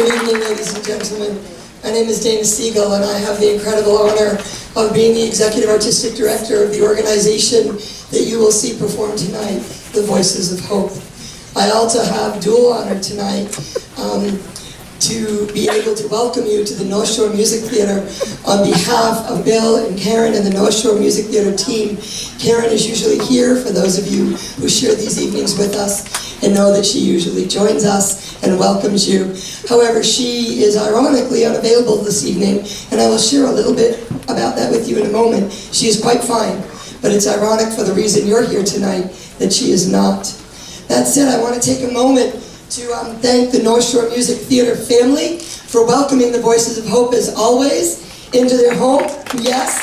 Good evening, ladies and gentlemen. My name is Dana Siegel, and I have the incredible honor of being the Executive Artistic Director of the organization that you will see perform tonight, the Voices of Hope. I also have dual honor tonight to be able to welcome you to the North Shore Music Theater on behalf of Bill and Karen and the North Shore Music Theater team. Karen is usually here for those of you who share these evenings with us and know that she usually joins us and welcomes you. However, she is ironically unavailable this evening, and I will share a little bit about that with you in a moment. She is quite fine, but it's ironic for the reason you're here tonight that she is not. That said, I want to take a moment to thank the North Shore Music Theater family for welcoming the Voices of Hope, as always, into their home. Yes.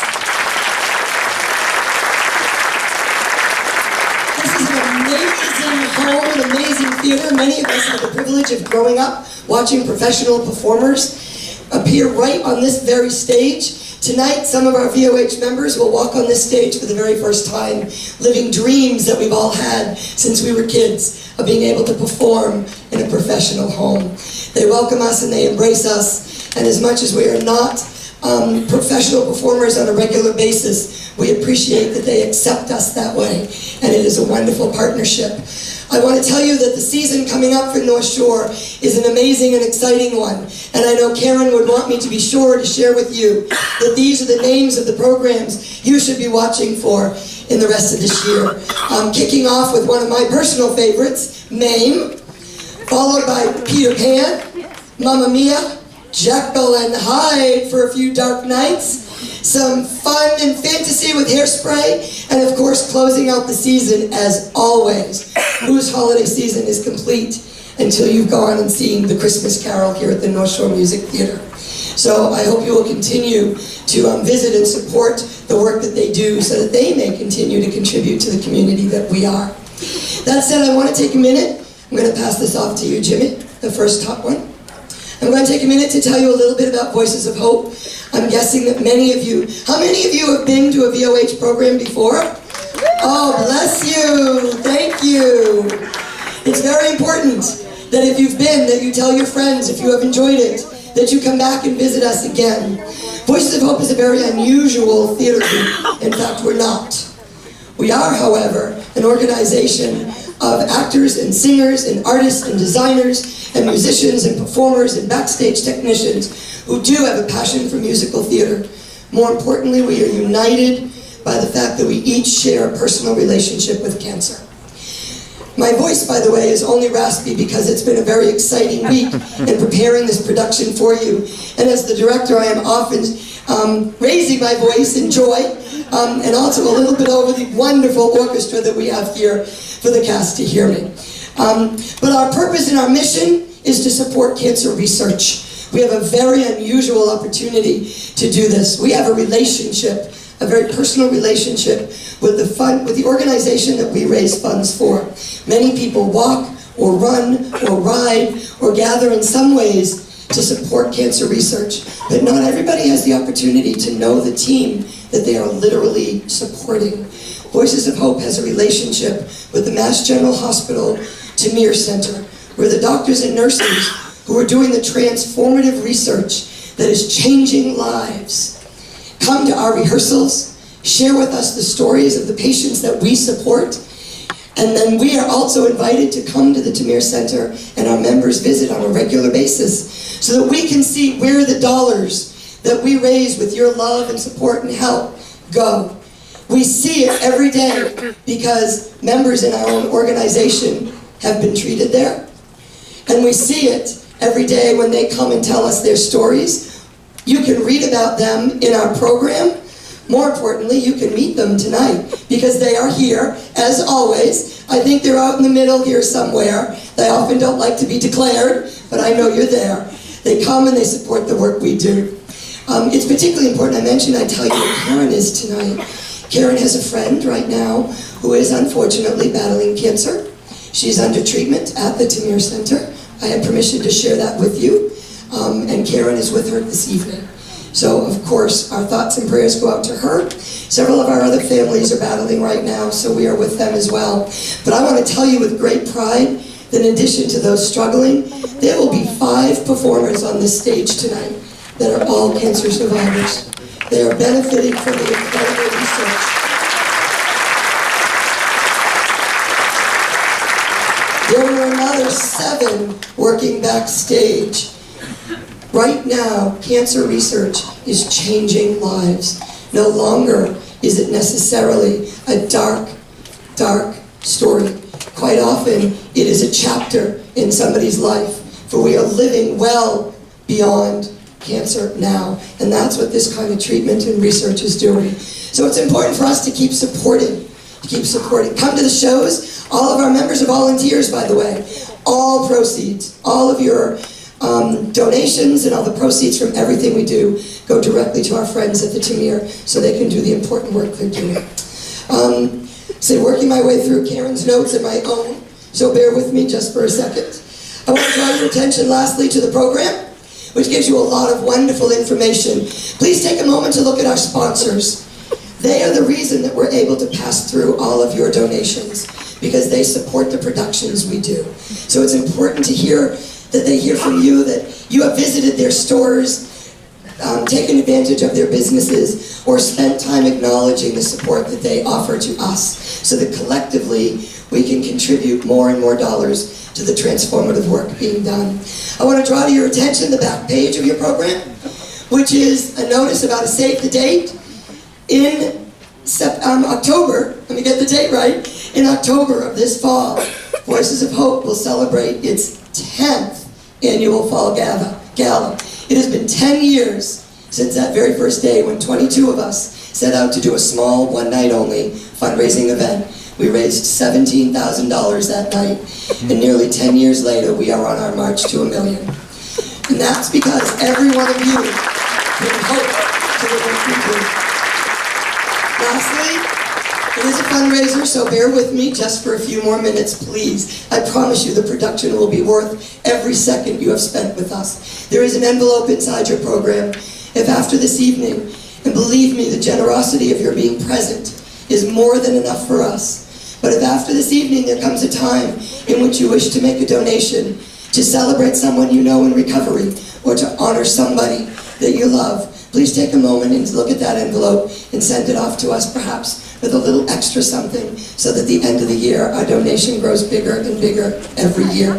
This is an amazing home, an amazing theater. Many of us have the privilege of growing up watching professional performers appear right on this very stage. Tonight, some of our VOH members will walk on this stage for the very first time, living dreams that we've all had since we were kids, of being able to perform in a professional home. They welcome us and they embrace us, and as much as we are not professional performers on a regular basis, we appreciate that they accept us that way, and it is a wonderful partnership. I want to tell you that the season coming up for North Shore is an amazing and exciting one, and I know Karen would want me to be sure to share with you that these are the names of the programs you should be watching for in the rest of this year. Kicking off with one of my personal favorites, Mame, followed by Peter Pan, Mamma Mia, Jekyll and Hyde for a few dark nights, some fun and fantasy with Hairspray, and of course closing out the season as always. Whose holiday season is complete until you've gone and seen the Christmas Carol here at the North Shore Music Theater. So I hope you will continue to visit and support the work that they do so that they may continue to contribute to the community that we are. That said, I want to take a minute. I'm going to pass this off to you, Jimmy, the first top one. I'm going to take a minute to tell you a little bit about Voices of Hope. I'm guessing that many of you, how many of you have been to a VOH program before? Oh, bless you. Thank you. It's very important that if you've been, that you tell your friends, if you have enjoyed it, that you come back and visit us again. Voices of Hope is a very unusual theater group. In fact, we're not. We are, however, an organization of actors and singers and artists and designers and musicians and performers and backstage technicians who do have a passion for musical theater. More importantly, we are united by the fact that we each share a personal relationship with cancer. My voice, by the way, is only raspy because it's been a very exciting week in preparing this production for you. And as the director, I am often raising my voice in joy, and also a little bit over the wonderful orchestra that we have here for the cast to hear me. But our purpose and our mission is to support cancer research. We have a very unusual opportunity to do this. We have a relationship, a very personal relationship with the organization that we raise funds for. Many people walk or run or ride or gather in some ways to support cancer research, but not everybody has the opportunity to know the team that they are literally supporting. Voices of Hope has a relationship with the Mass General Hospital Tamir Center, where the doctors and nurses who are doing the transformative research that is changing lives come to our rehearsals, share with us the stories of the patients that we support, and then we are also invited to come to the Tamir Center, and our members visit on a regular basis so that we can see where the dollars that we raise with your love and support and help go. We see it every day because members in our own organization have been treated there, and we see it every day when they come and tell us their stories. You can read about them in our program. More importantly, you can meet them tonight because they are here, as always. I think they're out in the middle here somewhere. They often don't like to be declared, but I know you're there. They come and they support the work we do. It's particularly important I tell you where Karen is tonight. Karen has a friend right now who is unfortunately battling cancer. She's under treatment at the Tamir Center. I had permission to share that with you, and Karen is with her this evening. So, of course, our thoughts and prayers go out to her. Several of our other families are battling right now, so we are with them as well. But I want to tell you with great pride In addition to those struggling, there will be 5 performers on this stage tonight that are all cancer survivors. They are benefiting from the incredible research. There are another 7 working backstage. Right now, cancer research is changing lives. No longer is it necessarily a dark, dark story. Quite often, it is a chapter in somebody's life, for we are living well beyond cancer now, and that's what this kind of treatment and research is doing. So it's important for us to keep supporting. Come to the shows. All of our members are volunteers, by the way. All proceeds, all of your donations and all the proceeds from everything we do go directly to our friends at the Tamir so they can do the important work they're doing. Working my way through Karen's notes and my own, so bear with me just for a second. I want to draw your attention lastly to the program, which gives you a lot of wonderful information. Please take a moment to look at our sponsors. They are the reason that we're able to pass through all of your donations, because they support the productions we do. So it's important to hear that they hear from you, that you have visited their stores, taken advantage of their businesses, or spent time acknowledging the support that they offer to us, so that collectively we can contribute more and more dollars to the transformative work being done. I want to draw to your attention the back page of your program, which is a notice about a save the date. In October, let me get the date right, in October of this fall, Voices of Hope will celebrate its 10th annual Fall Gala. It has been 10 years since that very first day when 22 of us set out to do a small, one-night-only fundraising event. We raised $17,000 that night, and nearly 10 years later, we are on our march to $1 million. And that's because every one of you bring hope to the work we do. Lastly, it is a fundraiser, so bear with me just for a few more minutes, please. I promise you the production will be worth every second you have spent with us. There is an envelope inside your program. If after this evening, and believe me, the generosity of your being present is more than enough for us. But if after this evening there comes a time in which you wish to make a donation, to celebrate someone you know in recovery, or to honor somebody that you love, please take a moment and look at that envelope and send it off to us, perhaps with a little extra something, so that at the end of the year, our donation grows bigger and bigger every year.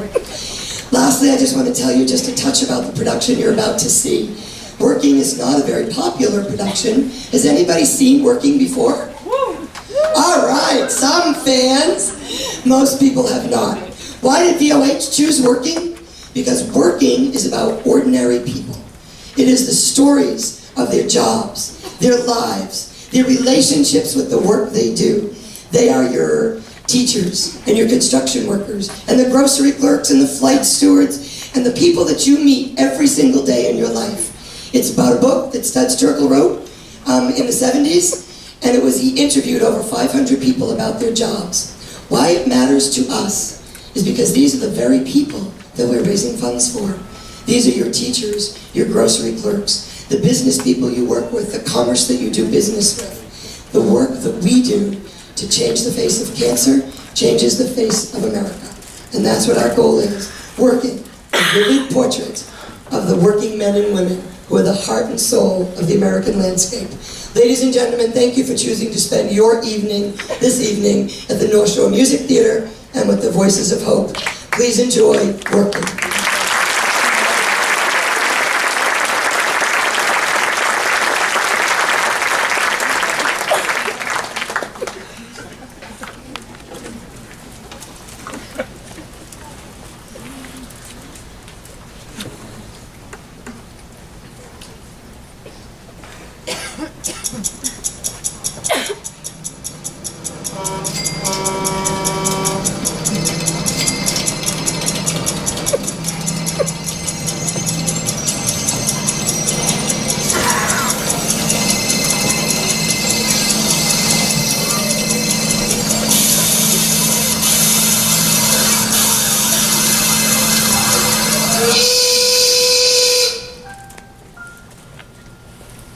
Lastly, I just want to tell you just a touch about the production you're about to see. Working is not a very popular production. Has anybody seen Working before? All right, some fans. Most people have not. Why did VOH choose Working? Because Working is about ordinary people. It is the stories of their jobs, their lives, their relationships with the work they do. They are your teachers and your construction workers and the grocery clerks and the flight stewards and the people that you meet every single day in your life. It's about a book that Studs Terkel wrote in the 70s, and he interviewed over 500 people about their jobs. Why it matters to us is because these are the very people that we're raising funds for. These are your teachers, your grocery clerks, the business people you work with, the commerce that you do business with. The work that we do to change the face of cancer changes the face of America. And that's what our goal is. Working, a vivid portrait of the working men and women who are the heart and soul of the American landscape. Ladies and gentlemen, thank you for choosing to spend your evening, this evening, at the North Shore Music Theater and with the Voices of Hope. Please enjoy Working.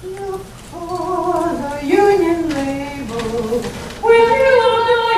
Look for the union label. Will you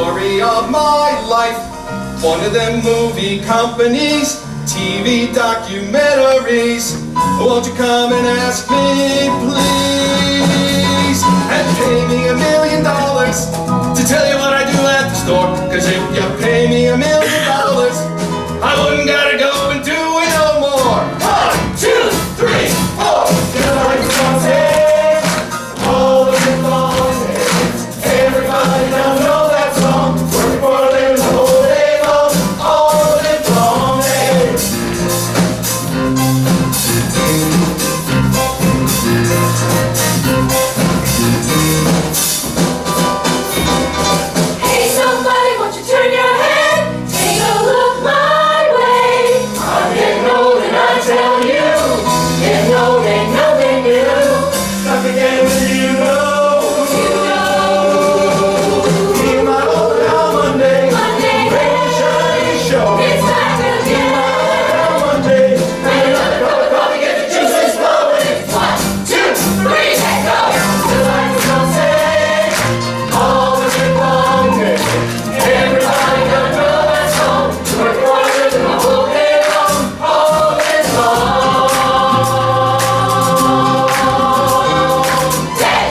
story of my life. One of them movie companies, TV documentaries. Won't you come and ask me, please? And pay me $1 million to tell you what I do at the store. 'Cause if you pay me $1 million, I wouldn't gotta go and do it no more. 1, 2, 3, 4. Just like the sunset, all the big long days. Everybody now know that song. Working for a living the whole day long, all the big long days. Hey somebody, won't you turn your head? Take a look my way. I'm getting old and I tell you, getting old ain't nothing new. Nothing again with you know. You know, Be my old now Monday. Monday, Rain and shine, show. it's back again. Now Monday. Bring another cup of coffee, get the juices flowing. 1, 2, 3, and go. Just like the sunset, all the big long days. Everybody gonna know that song. Work for a living the whole day long, all day long. Day.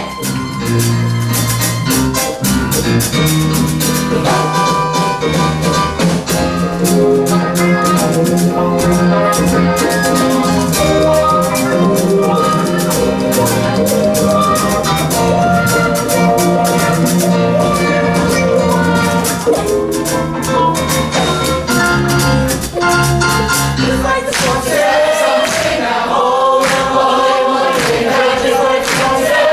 Just like the sunset, something now hold now, hold Monday. Just like the sunset,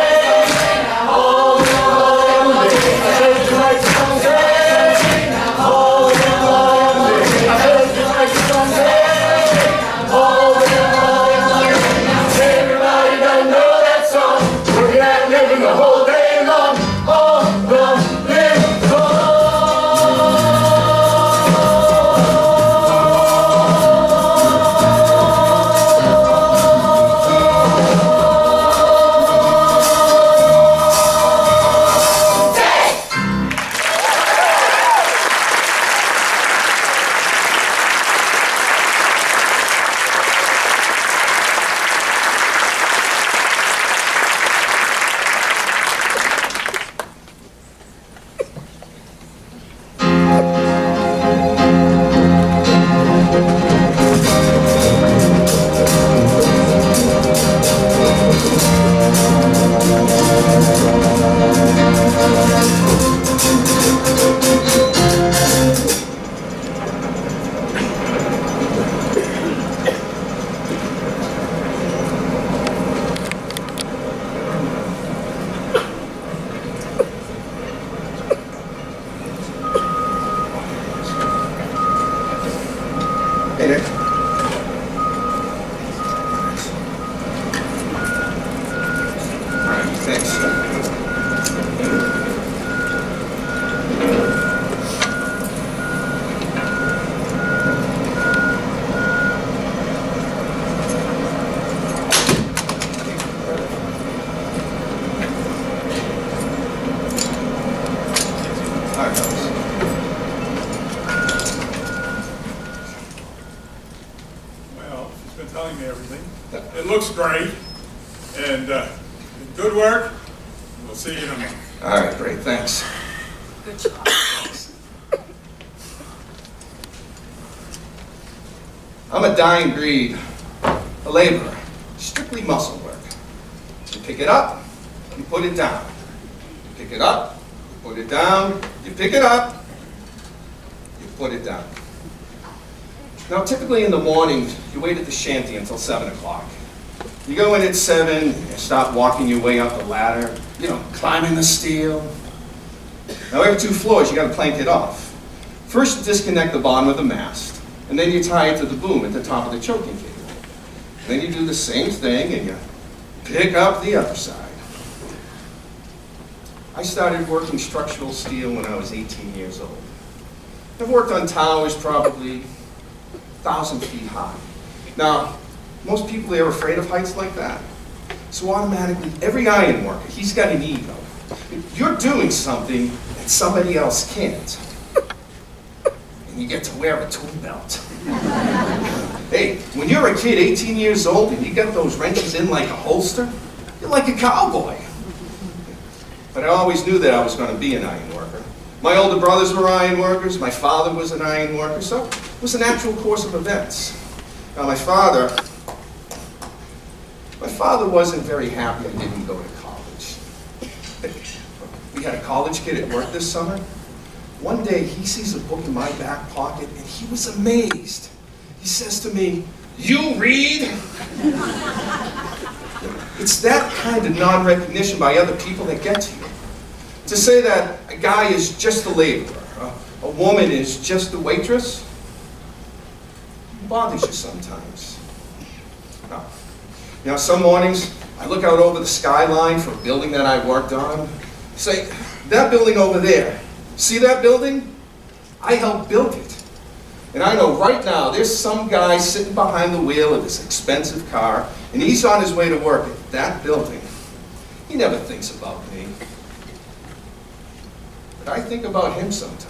something now hold now, hold Monday. Just like the sunset, something now hold now, hold Monday. Just like the sunset, something now hold now, hold Monday. Everybody done know that song. Working at living the whole day long, all the live long. Hey, Nick. All right, thanks. All right, fellas. Well, she's been telling me everything. It looks great, and good work. We'll see you in a month. All right, great, thanks. Good job. I'm a dying breed, a laborer, strictly muscle work. You pick it up, you put it down. You pick it up, you put it down, you pick it up, you put it down. Now, typically in the morning, you wait at the shanty until 7 o'clock. You go in at 7, you start walking your way up the ladder, you know, climbing the steel. Now, every 2 floors, you gotta plank it off. First, you disconnect the bottom of the mast, and then you tie it to the boom at the top of the choking cable. Then you do the same thing, and you pick up the other side. I started working structural steel when I was 18 years old. I've worked on towers probably 1,000 feet high. Now, most people are afraid of heights like that. So automatically, every iron worker, he's got an ego. You're doing something and somebody else can't. And you get to wear a tool belt. Hey, when you're a kid, 18 years old, and you get those wrenches in like a holster, you're like a cowboy. But I always knew that I was going to be an iron worker. My older brothers were iron workers, my father was an iron worker, so it was a natural course of events. Now my father wasn't very happy I didn't go to college. We had a college kid at work this summer. One day he sees a book in my back pocket and he was amazed. He says to me, "You read?" It's that kind of non-recognition by other people that gets you. To say that a guy is just a laborer, a woman is just a waitress, bothers you sometimes. Now, some mornings, I look out over the skyline for a building that I worked on. Say, that building over there, see that building? I helped build it. And I know right now there's some guy sitting behind the wheel of this expensive car, and he's on his way to work at that building. He never thinks about me. But I think about him sometimes.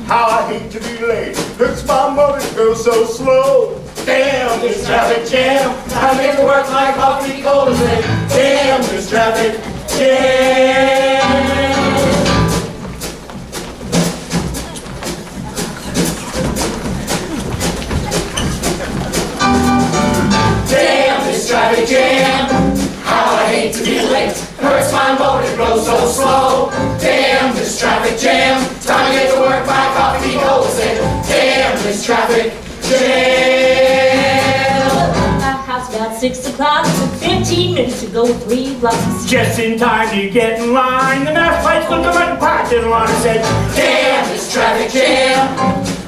How I hate to be late, hurts my motor to go so slow. Damn this traffic jam, I make it work like coffee cold as it. Damn this traffic jam. Damn this traffic jam, how I hate to be late, hurts my motor to go so slow. Damn this traffic jam, time to get to work, my coffee goes in. Damn this traffic jam. Our house about 6 o'clock, took 15 minutes to go 3 blocks. Just in time to get in line, the mass lights looked like a parking lot and said, damn this traffic jam,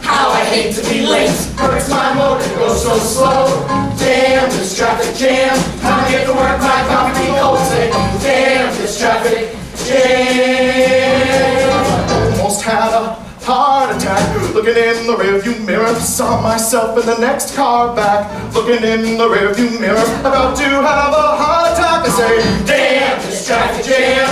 how I hate to be late, hurts my motor to go so slow. Damn this traffic jam, time to get to work, my coffee goes in. Damn this traffic jam. Almost had a heart attack, looking in the rearview mirror, saw myself in the next car back, looking in the rearview mirror, about to have a heart attack. I say, damn this traffic jam,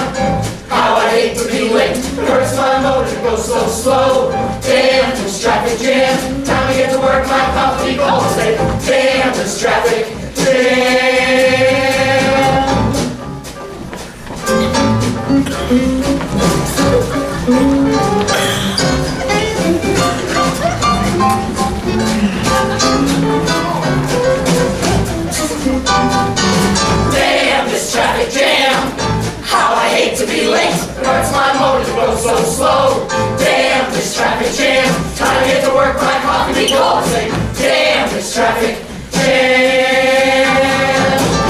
how I hate to be late, it hurts my motor to go so slow. Damn this traffic jam, time to get to work, my coffee goes. Say, damn this traffic jam. Damn this traffic jam, how I hate to be late, it hurts my motor to go so slow. Damn this traffic jam, time to get to work, my coffee goes. Say, damn this traffic jam.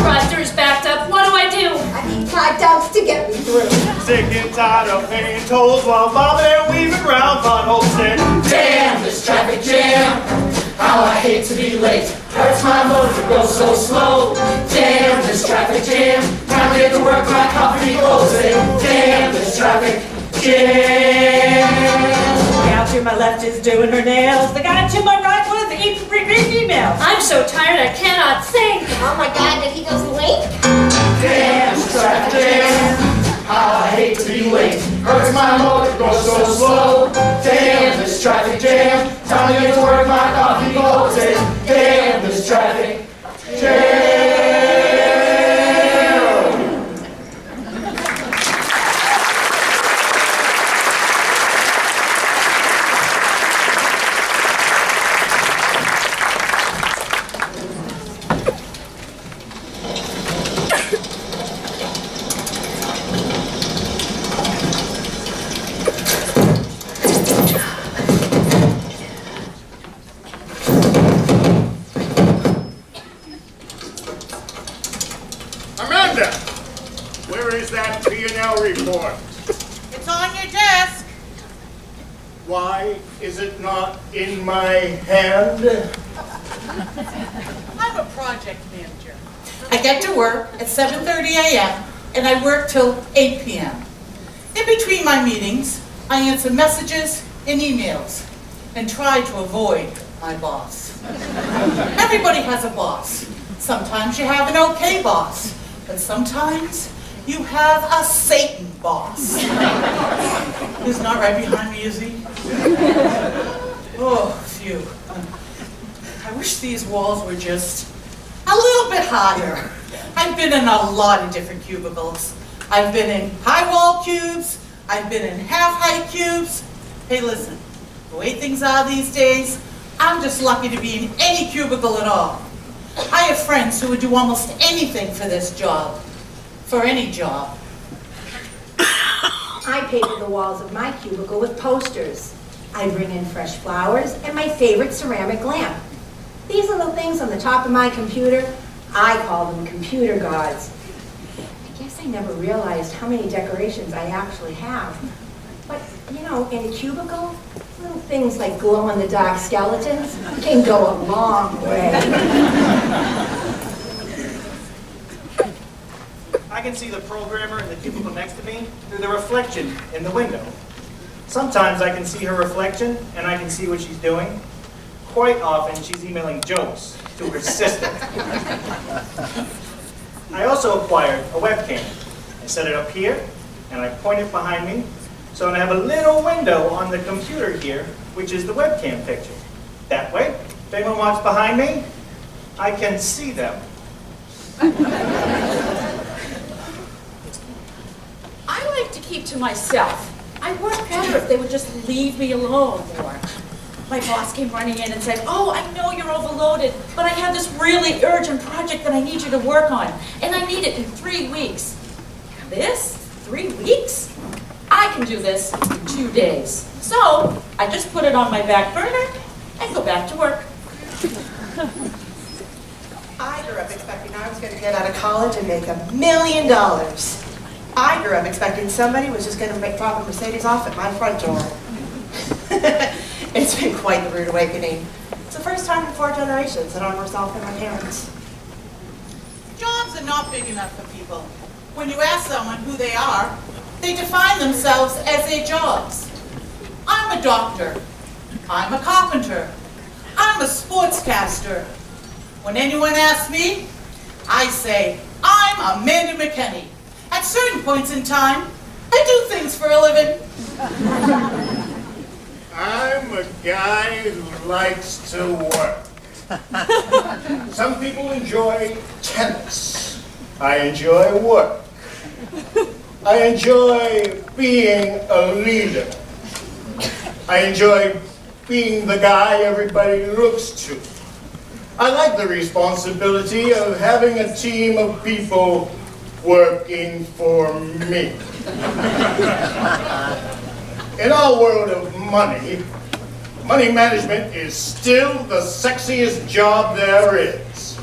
Drive-thru's backed up, what do I do? I need 5 dogs to get me through. Sick and tired of paying tolls while bobbing and weaving round potholes. Said, damn this traffic jam, how I hate to be late, hurts my motor to go so slow. Damn this traffic jam, time to get to work, my coffee goes. Say, damn this traffic jam. The gal to my left is doing her nails. The guy to my right was eating great emails. I'm so tired I cannot think. Oh my God, did he go late? Damn this traffic jam, how I hate to be late, hurts my motor to go so slow. Damn this traffic jam, time to get to work, my coffee goes. Say, damn this traffic jam. Amanda, where is that P&L report? It's on your desk. Why is it not in my hand? I'm a project manager. I get to work at 7:30 a.m. and I work till 8 p.m. In between my meetings, I answer messages and emails and try to avoid my boss. Everybody has a boss. Sometimes you have an okay boss, but sometimes you have a Satan boss. He's not right behind me, is he? Oh, phew. I wish these walls were just a little bit higher. I've been in a lot of different cubicles. I've been in high wall cubes. I've been in half-height cubes. Hey, listen, the way things are these days, I'm just lucky to be in any cubicle at all. I have friends who would do almost anything for this job, for any job. I painted the walls of my cubicle with posters. I bring in fresh flowers and my favorite ceramic lamp. These little things on the top of my computer, I call them computer gods. I guess I never realized how many decorations I actually have. But, you know, in a cubicle, little things like glow-in-the-dark skeletons can go a long way. I can see the programmer in the cubicle next to me through the reflection in the window. Sometimes I can see her reflection and I can see what she's doing. Quite often she's emailing jokes to her sister. I also acquired a webcam. I set it up here and I point it behind me. So I have a little window on the computer here, which is the webcam picture. That way, if anyone walks behind me, I can see them. I like to keep to myself. I work better if they would just leave me alone more. My boss came running in and said, "Oh, I know you're overloaded, but I have this really urgent project that I need you to work on, and I need it in 3 weeks." This? 3 weeks? I can do this in 2 days. So I just put it on my back burner and go back to work. I grew up expecting I was going to get out of college and make $1 million. I grew up expecting somebody was just going to drop a Mercedes off at my front door. It's been quite the rude awakening. It's the first time in 4 generations that I'm worse off than my parents. Jobs are not big enough for people. When you ask someone who they are, they define themselves as their jobs. I'm a doctor. I'm a carpenter. I'm a sportscaster. When anyone asks me, I say, I'm Amanda McKinney. At certain points in time, I do things for a living. I'm a guy who likes to work. Some people enjoy tennis. I enjoy work. I enjoy being a leader. I enjoy being the guy everybody looks to. I like the responsibility of having a team of people working for me. In our world of money, money management is still the sexiest job there is.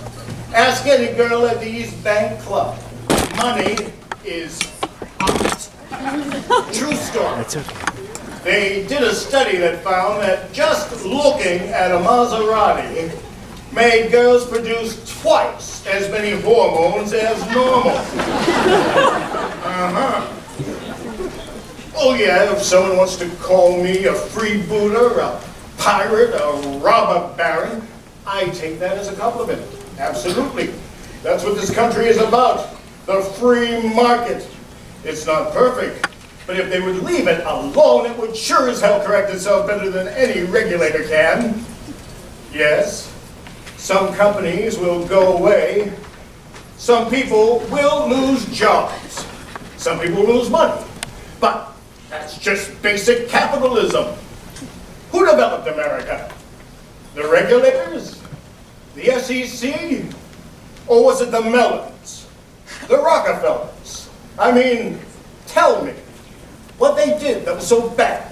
Ask any girl at the East Bank Club. Money is hot. True story. That's okay. They did a study that found that just looking at a Maserati made girls produce twice as many hormones as normal. Oh yeah, if someone wants to call me a freebooter, a pirate, a robber baron, I take that as a compliment. Absolutely. That's what this country is about. The free market. It's not perfect, but if they would leave it alone, it would sure as hell correct itself better than any regulator can. Yes, some companies will go away. Some people will lose jobs. Some people lose money. But that's just basic capitalism. Who developed America? The regulators? The SEC? Or was it the Mellons? The Rockefellers? I mean, tell me, what they did that was so bad?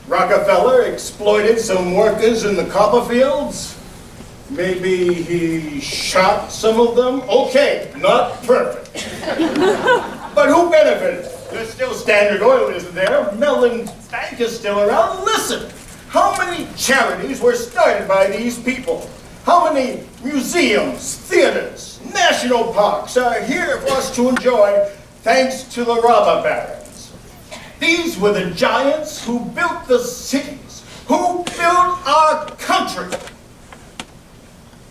Rockefeller exploited some workers in the copper fields? Maybe he shot some of them? Okay, not perfect. But who benefited? There's still Standard Oil, isn't there? Mellon bank is still around. Listen, how many charities were started by these people? How many museums, theaters, national parks are here for us to enjoy thanks to the robber barons? These were the giants who built the cities, who built our country.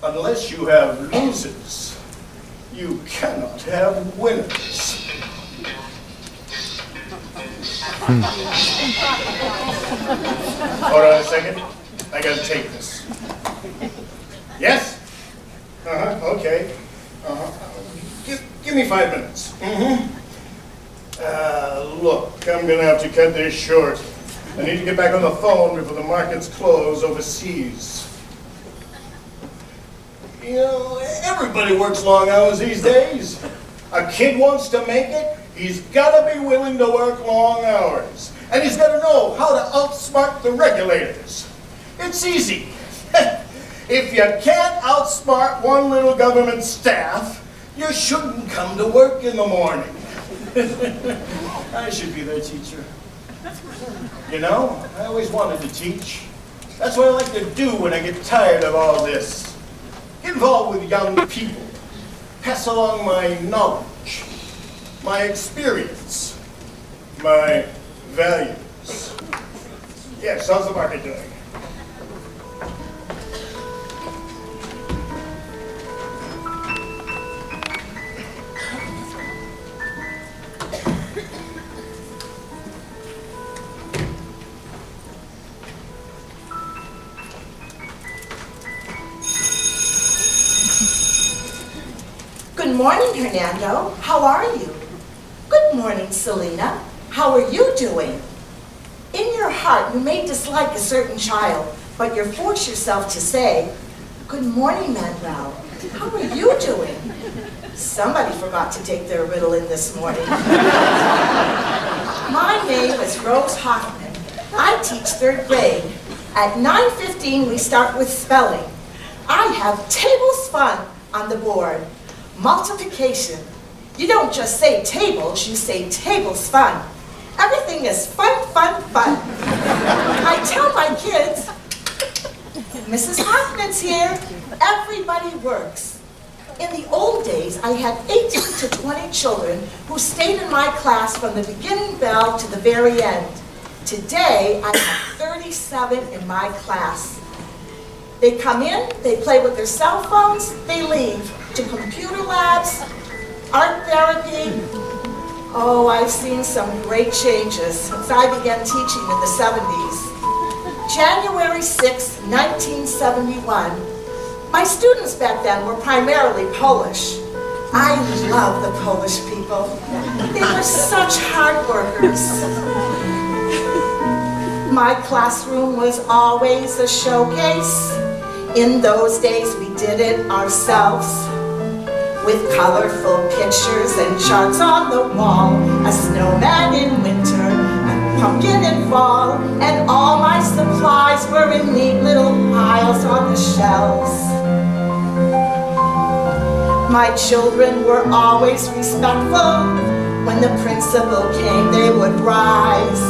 Unless you have losers, you cannot have winners. Hold on a second. I gotta take this. Yes? Okay. Give me 5 minutes. Look, I'm gonna have to cut this short. I need to get back on the phone before the markets close overseas. You know, everybody works long hours these days. A kid wants to make it, he's gotta be willing to work long hours. And he's gotta know how to outsmart the regulators. It's easy. If you can't outsmart one little government staff, you shouldn't come to work in the morning. I should be their teacher. You know, I always wanted to teach. That's what I like to do when I get tired of all this. Get involved with young people. Pass along my knowledge, my experience, my values. Yes, how's the market doing? Good morning, Hernando. How are you? Good morning, Selena. How are you doing? In your heart, you may dislike a certain child, but you force yourself to say, good morning, Manuel. How are you doing? Somebody forgot to take their Ritalin this morning. My name is Rose Hoffman. I teach 3rd grade. At 9:15, we start with spelling. I have tables fun on the board. Multiplication. You don't just say tables, you say tables fun. Everything is fun, fun, fun. I tell my kids, Mrs. Hoffman's here. Everybody works. In the old days, I had 18 to 20 children who stayed in my class from the beginning bell to the very end. Today, I have 37 in my class. They come in, they play with their cell phones, they leave to computer labs, art therapy. Oh, I've seen some great changes since I began teaching in the 70s. January 6, 1971. My students back then were primarily Polish. I love the Polish people. They were such hard workers. My classroom was always a showcase. In those days, we did it ourselves. With colorful pictures and charts on the wall, a snowman in winter, a pumpkin in fall, and all my supplies were in neat little piles on the shelves. My children were always respectful. When the principal came, they would rise.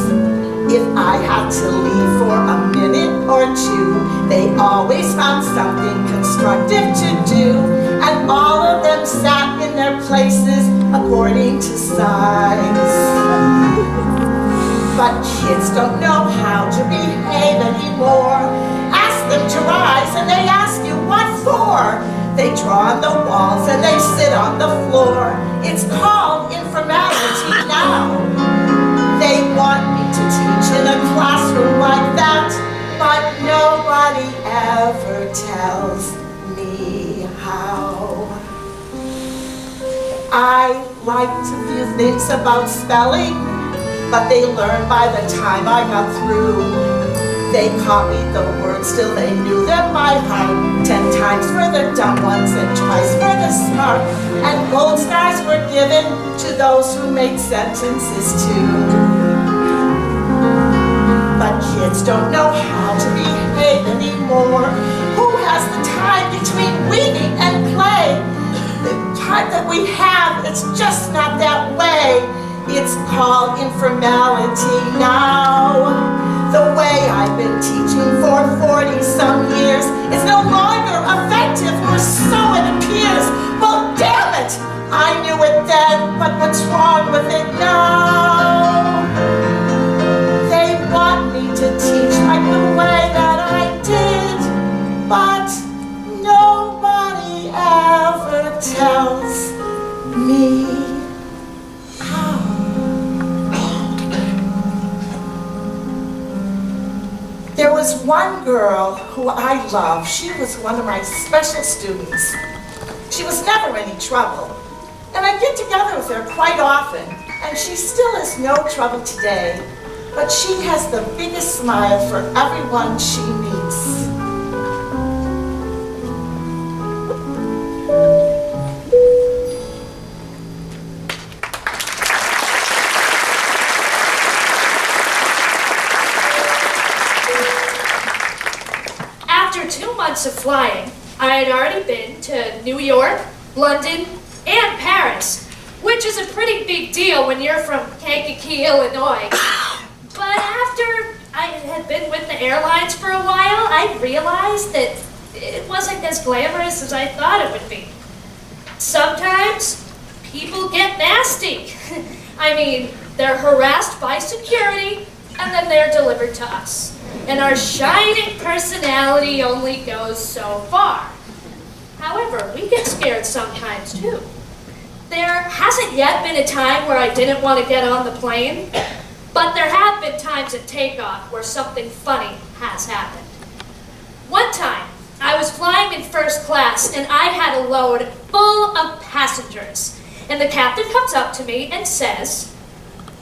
If I had to leave for a minute or two, they always found something constructive to do, and all of them sat in their places according to size. But kids don't know how to behave anymore. Ask them to rise and they ask you what for. They draw on the walls and they sit on the floor. It's called informality now. They want me to teach in a classroom like that, but nobody ever tells me how. I liked a few things about spelling, but they learned by the time I got through. They copied the words till they knew them by heart. 10 times for the dumb ones and twice for the smart. And gold stars were given to those who made sentences too. But kids don't know how to behave anymore. Who has the time between reading and play? The time that we have, it's just not that way. It's called informality now. The way I've been teaching for 40-some years is no longer effective, or so it appears. Well, damn it! I knew it then, but what's wrong with it now? They want me to teach like the way that I did, but nobody ever tells me how. There was one girl who I loved. She was one of my special students. She was never any trouble. And I get together with her quite often, and she still is no trouble today. But she has the biggest smile for everyone she meets. After 2 months of flying, I had already been to New York, London, and Paris, which is a pretty big deal when you're from Kankakee, Illinois. But after I had been with the airlines for a while, I realized that it wasn't as glamorous as I thought it would be. Sometimes people get nasty. I mean, they're harassed by security, and then they're delivered to us. And our shining personality only goes so far. However, we get scared sometimes too. There hasn't yet been a time where I didn't want to get on the plane, but there have been times at takeoff where something funny has happened. One time, I was flying in first class and I had a load full of passengers. And the captain comes up to me and says,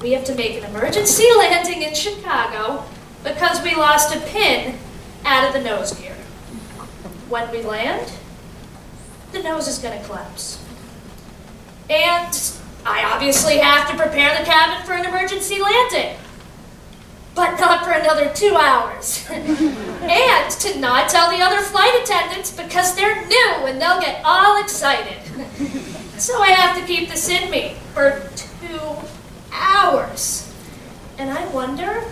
"We have to make an emergency landing in Chicago because we lost a pin out of the nose gear. When we land, the nose is going to collapse. And I obviously have to prepare the cabin for an emergency landing, but not for another 2 hours. And to not tell the other flight attendants because they're new and they'll get all excited. So I have to keep this in me for 2 hours. And I wonder,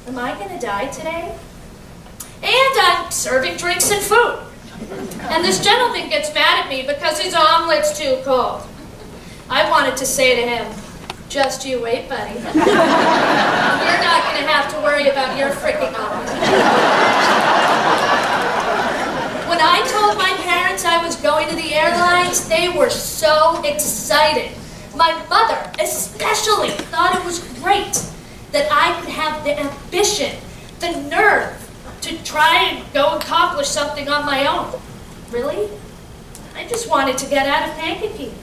am I going to die today? And I'm serving drinks and food. And this gentleman gets mad at me because his omelet's too cold. I wanted to say to him, "Just you wait, buddy. You're not going to have to worry about your freaking omelet." When I told my parents I was going to the airlines, they were so excited. My mother especially thought it was great that I could have the ambition, the nerve, to try and go accomplish something on my own. Really? I just wanted to get out of Kankakee.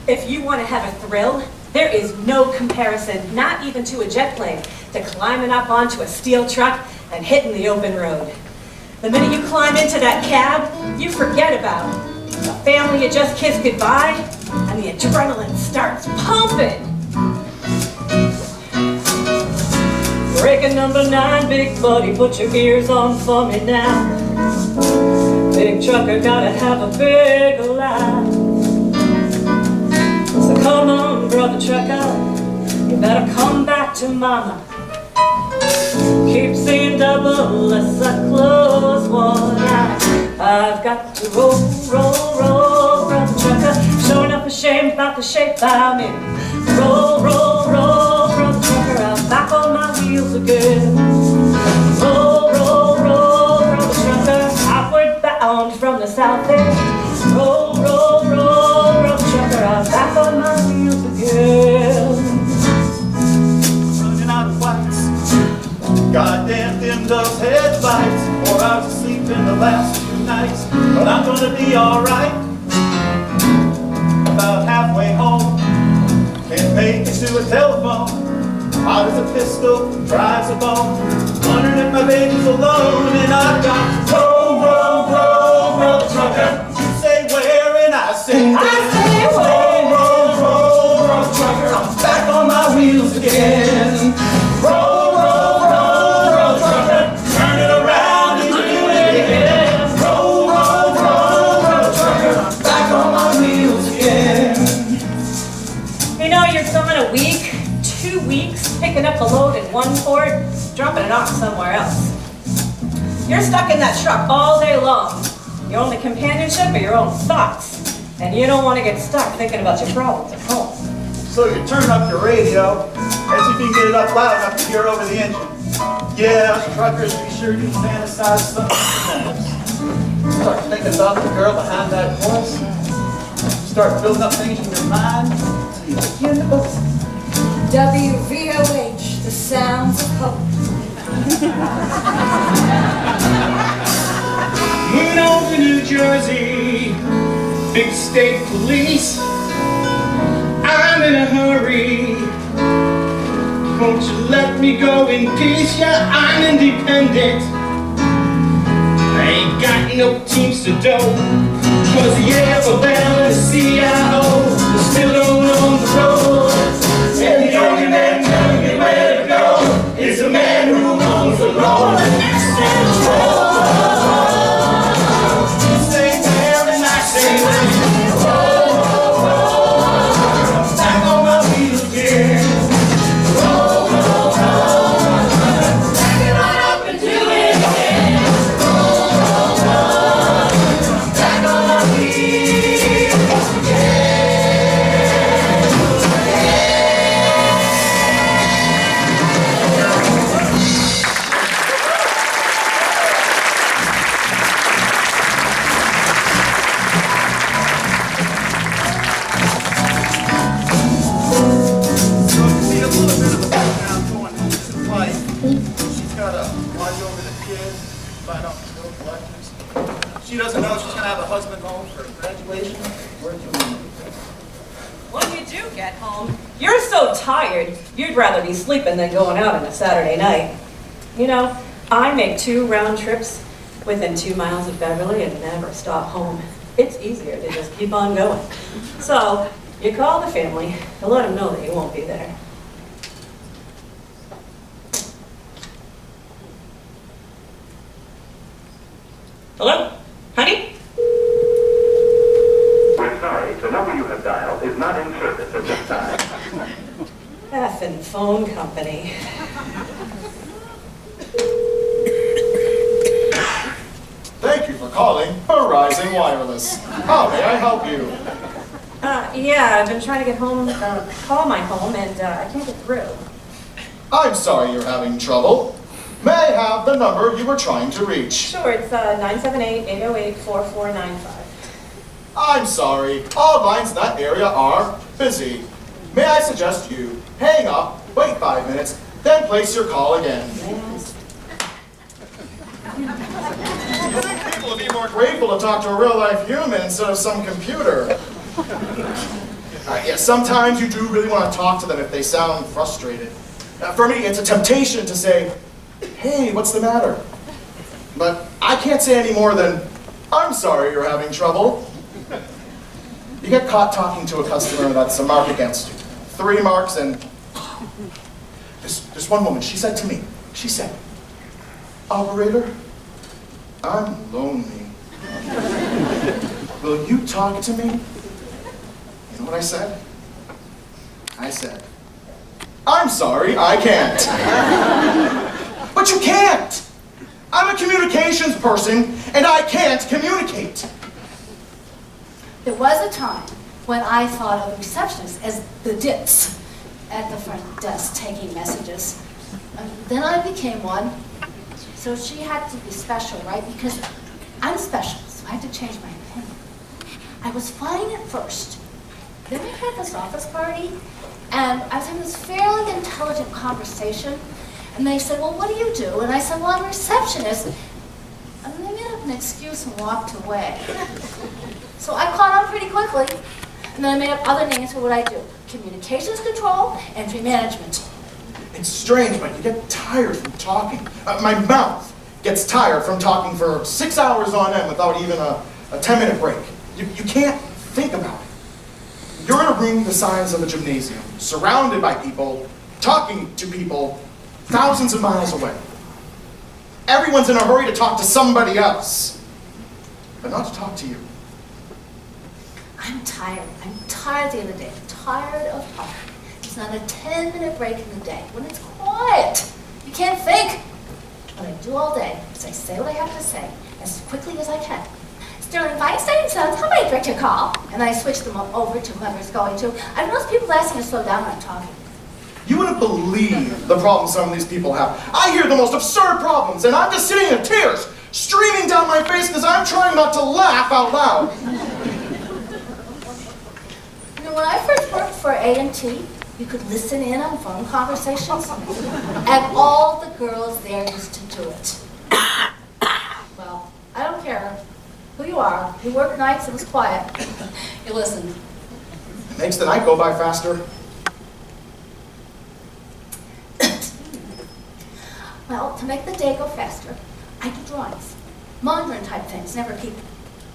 If you want to have a thrill, there is no comparison, not even to a jet plane, to climbing up onto a steel truck and hitting the open road. The minute you climb into that cab, you forget about the family you just kissed goodbye, and the adrenaline starts pumping. Breaking number 9, big buddy, put your ears on for me now. Big trucker, gotta have a big laugh. So come on, brother trucker, you better come back to mama. Keep seeing double, that's a close one. I've got to roll, roll, roll, brother trucker, showing up ashamed about the shape I'm in. Roll, roll, roll, brother trucker, I'm back on my wheels again. Roll, roll, roll, brother trucker, outward bound from the south end. Roll, roll, roll, brother trucker, I'm back on my wheels again. Running out of wax, goddamn dimmed up headlights, 4 hours of sleep in the last few nights, but I'm gonna be alright. About halfway home, can't make it to a telephone. Hot as a pistol, dry as a bone. Wondering if my baby's alone. And I've got roll, roll, roll, roll the trucker. You say where and I say where. Roll, roll, roll, roll the trucker. I'm back on my wheels again. Roll, roll, roll, roll the trucker. Turn it around and do it again. Roll, roll, roll, roll the trucker. I'm back on my wheels again. You know, you're coming a week, 2 weeks, picking up the load in one port, dropping it off somewhere else. You're stuck in that truck all day long. Your only companionship are your own thoughts. And you don't want to get stuck thinking about your problems at home. So you turn up your radio, and see if you can get it up loud enough to hear over the engine. Yeah, truckers, be sure you fantasize something. Start thinking about the girl behind that voice. Start building up things in your mind. You begin to open. WVOH, the sounds of hope. Moon over New Jersey, big state police. I'm in a hurry. Won't you let me go in peace? Yeah, I'm independent. I ain't got no teams to do. Cause the FOL and the CIO still don't own the road. And the only man telling me where to go is the man who owns the road. Say where and I say where. Roll, roll, roll. Back on my wheels again. Roll, roll, roll. Back it right up and do it again. Roll, roll, roll. Back on my wheels again. She doesn't know she's going to have a husband home for graduation. When you do get home, you're so tired, you'd rather be sleeping than going out on a Saturday night. You know, I make 2 round trips within 2 miles of Beverly and never stop home. It's easier to just keep on going. So, you call the family and let them know that you won't be there. Hello? Honey? We're sorry, the number you have dialed is not in service at this time. Effing phone company. Thank you for calling Verizon Wireless. How may I help you? Yeah, I've been trying to get home, call my home, and I can't get through. I'm sorry you're having trouble. May I have the number you were trying to reach? Sure, it's 978-808-4495. I'm sorry, all lines in that area are busy. May I suggest you hang up, wait 5 minutes, then place your call again. You think people would be more grateful to talk to a real-life human instead of some computer? Yes, sometimes you do really want to talk to them if they sound frustrated. For me, it's a temptation to say, hey, what's the matter? But I can't say any more than, I'm sorry you're having trouble. You get caught talking to a customer that's a mark against you. 3 marks and... This one woman, she said to me, she said, operator, I'm lonely. Will you talk to me? You know what I said? I said, I'm sorry, I can't. But you can't! I'm a communications person, and I can't communicate. There was a time when I thought of receptionists as the dips at the front desk taking messages. Then I became one, so she had to be special, right? Because I'm special, so I had to change my opinion. I was fine at first. Then we had this office party, and I was having this fairly intelligent conversation, and they said, well, what do you do? And I said, well, I'm a receptionist. And they made up an excuse and walked away. So I caught on pretty quickly, and then I made up other names for what I do. Communications control, entry management. It's strange, but you get tired from talking. My mouth gets tired from talking for 6 hours on end without even a 10-minute break. You can't think about it. You're in a room the size of a gymnasium, surrounded by people, talking to people thousands of miles away. Everyone's in a hurry to talk to somebody else, but not to talk to you. I'm tired. I'm tired the other day. I'm tired of talking. There's not a 10-minute break in the day when it's quiet. You can't think. What I do all day is I say what I have to say as quickly as I can. Sterling Weinstein and Sons, how may I direct your call? And I switch them over to whoever's going to. I've noticed people asking to slow down when I'm talking. You wouldn't believe the problems some of these people have. I hear the most absurd problems, and I'm just sitting in tears, streaming down my face because I'm trying not to laugh out loud. You know, when I first worked for A&T, you could listen in on phone conversations, and all the girls there used to do it. Well, I don't care who you are. You work nights, it was quiet. You listened. It makes the night go by faster. Well, to make the day go faster, I do drawings. Modern type things, never people.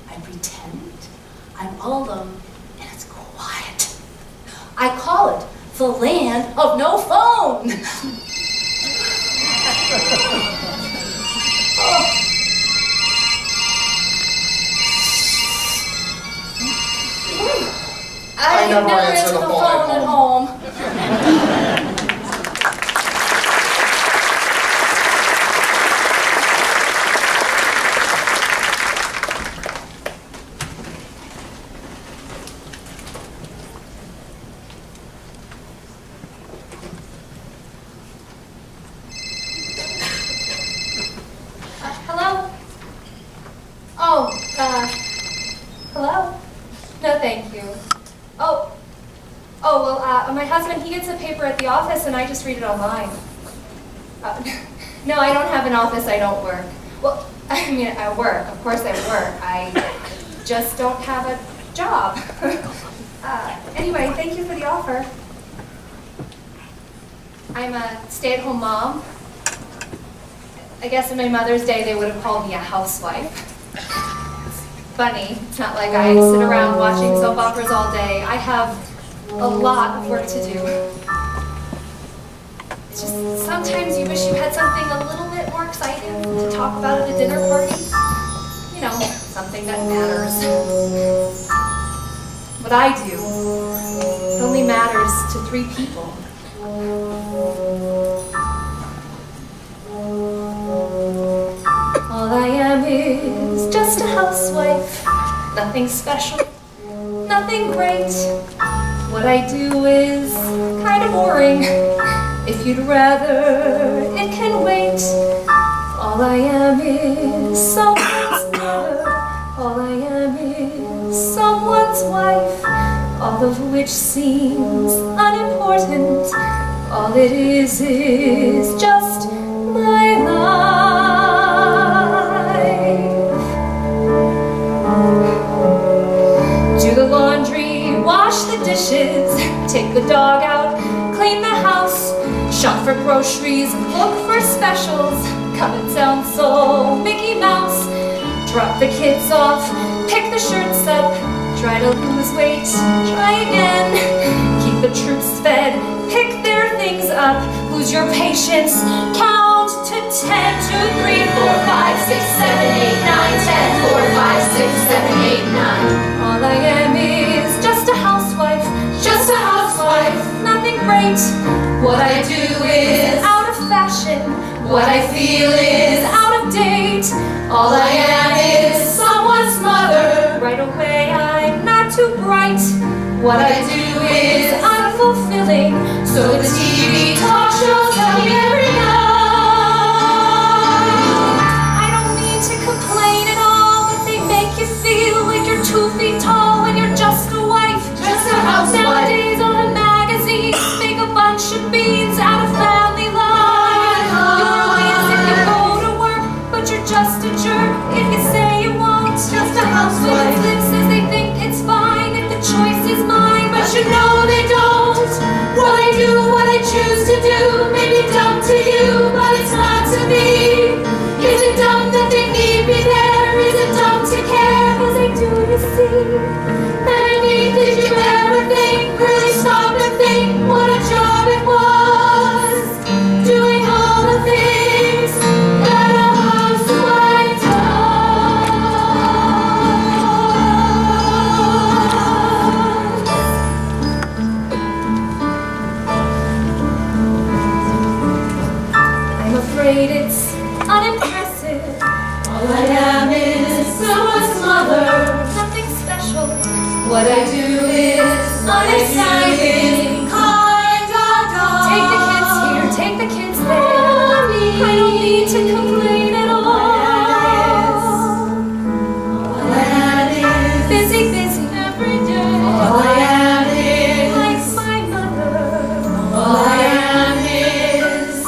I pretend I'm all alone and it's quiet. I call it the land of no phone. I never answer the phone at home. Hello? Oh, hello? No, thank you. Well, my husband, he gets a paper at the office and I just read it online. No, I don't have an office, I don't work. Well, I mean, I work, of course I work. I just don't have a job. Anyway, thank you for the offer. I'm a stay-at-home mom. I guess on my Mother's Day they would have called me a housewife. Funny, it's not like I sit around watching soap operas all day. I have a lot of work to do. It's just sometimes you wish you had something a little bit more exciting to talk about at a dinner party. You know, something that matters. What I do, it only matters to 3 people. All I am is just a housewife. Nothing special, nothing great. What I do is kind of boring. If you'd rather, it can wait. All I am is someone's mother. All I am is someone's wife. All of which seems unimportant. All it is just my life. Do the laundry, wash the dishes, take the dog out, clean the house, shop for groceries, look for specials, come and sound so Mickey Mouse, drop the kids off, pick the shirts up, try to lose weight, try again, keep the troops fed, pick their things up, lose your patience, count to 10, 2, 3, 4, 5, 6, 7, 8, 9, 10, 4, 5, 6, 7, 8, 9. All I am is just a housewife, nothing great. What I do is out of fashion, what I feel is out of date. All I am is someone's mother. Right away I'm not too bright. What I do is unfulfilling, so the TV talk shows tell me every night. I don't mean to complain at all, but they make you feel like you're 2 feet tall when you're just a wife. Just a housewife. Nowadays all the magazines make a bunch of beans out of family life. You're always if you go to work, but you're just a jerk if you say you won't. Just a housewife. Lives as they think it's fine if the choice is mine, but you know they don't. What I do afraid it's unimpressive. All I am is someone's mother. Nothing special. What I do is unexciting. Kind of dog. Take the kids here, take the kids there. I don't need to complain at all. All I am is busy, busy every day. All I am is like my mother. All I am is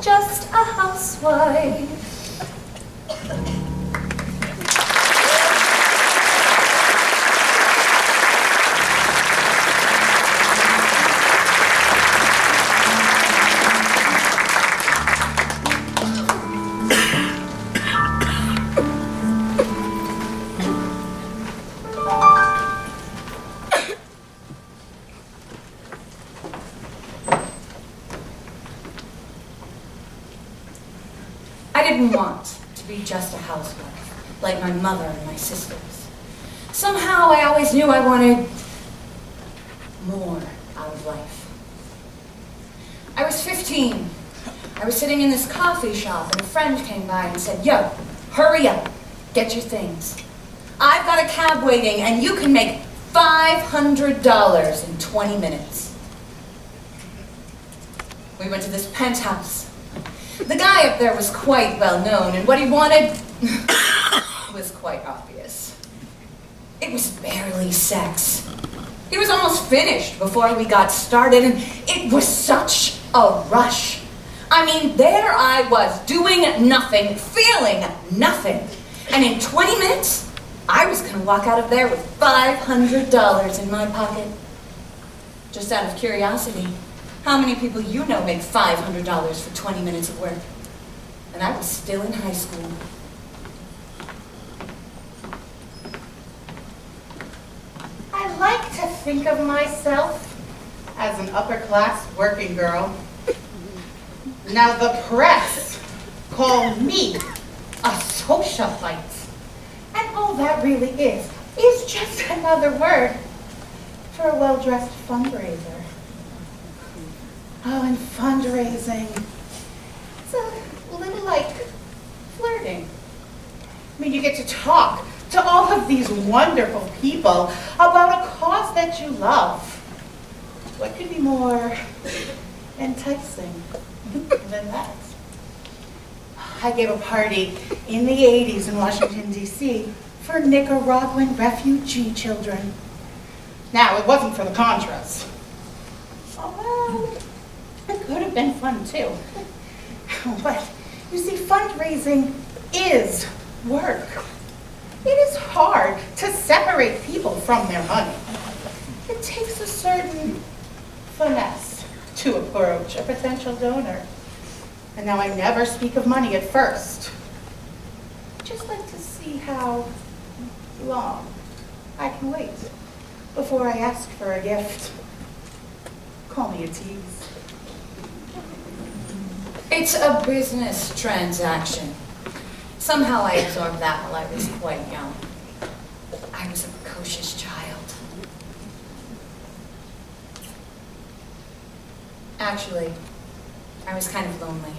just a housewife. I didn't want to be just a housewife, like my mother and my sisters. Somehow I always knew I wanted more out of life. I was 15. I was sitting in this coffee shop and a friend came by and said, "Yo, hurry up, get your things. I've got a cab waiting and you can make $500 in 20 minutes. We went to this penthouse. The guy up there was quite well known, and what he wanted was quite obvious. It was barely sex. He was almost finished before we got started, and it was such a rush. I mean, there I was, doing nothing, feeling nothing. And in 20 minutes, I was going to walk out of there with $500 in my pocket. Just out of curiosity, how many people you know make $500 for 20 minutes of work? And I was still in high school. I like to think of myself as an upper-class working girl. Now the press call me a socialite. And all that really is just another word for a well-dressed fundraiser. Oh, and fundraising, it's a little like flirting. I mean, you get to talk to all of these wonderful people about a cause that you love. What could be more enticing than that? I gave a party in the 80s in Washington, D.C. for Nicaraguan refugee children. Now, it wasn't for the Contras. Oh, well, it could have been fun too. But you see, fundraising is work. It is hard to separate people from their money. It takes a certain finesse to approach a potential donor. And now I never speak of money at first. I just like to see how long I can wait before I ask for a gift. Call me a tease. It's a business transaction. Somehow I absorbed that while I was quite young. I was a precocious child. Actually, I was kind of lonely.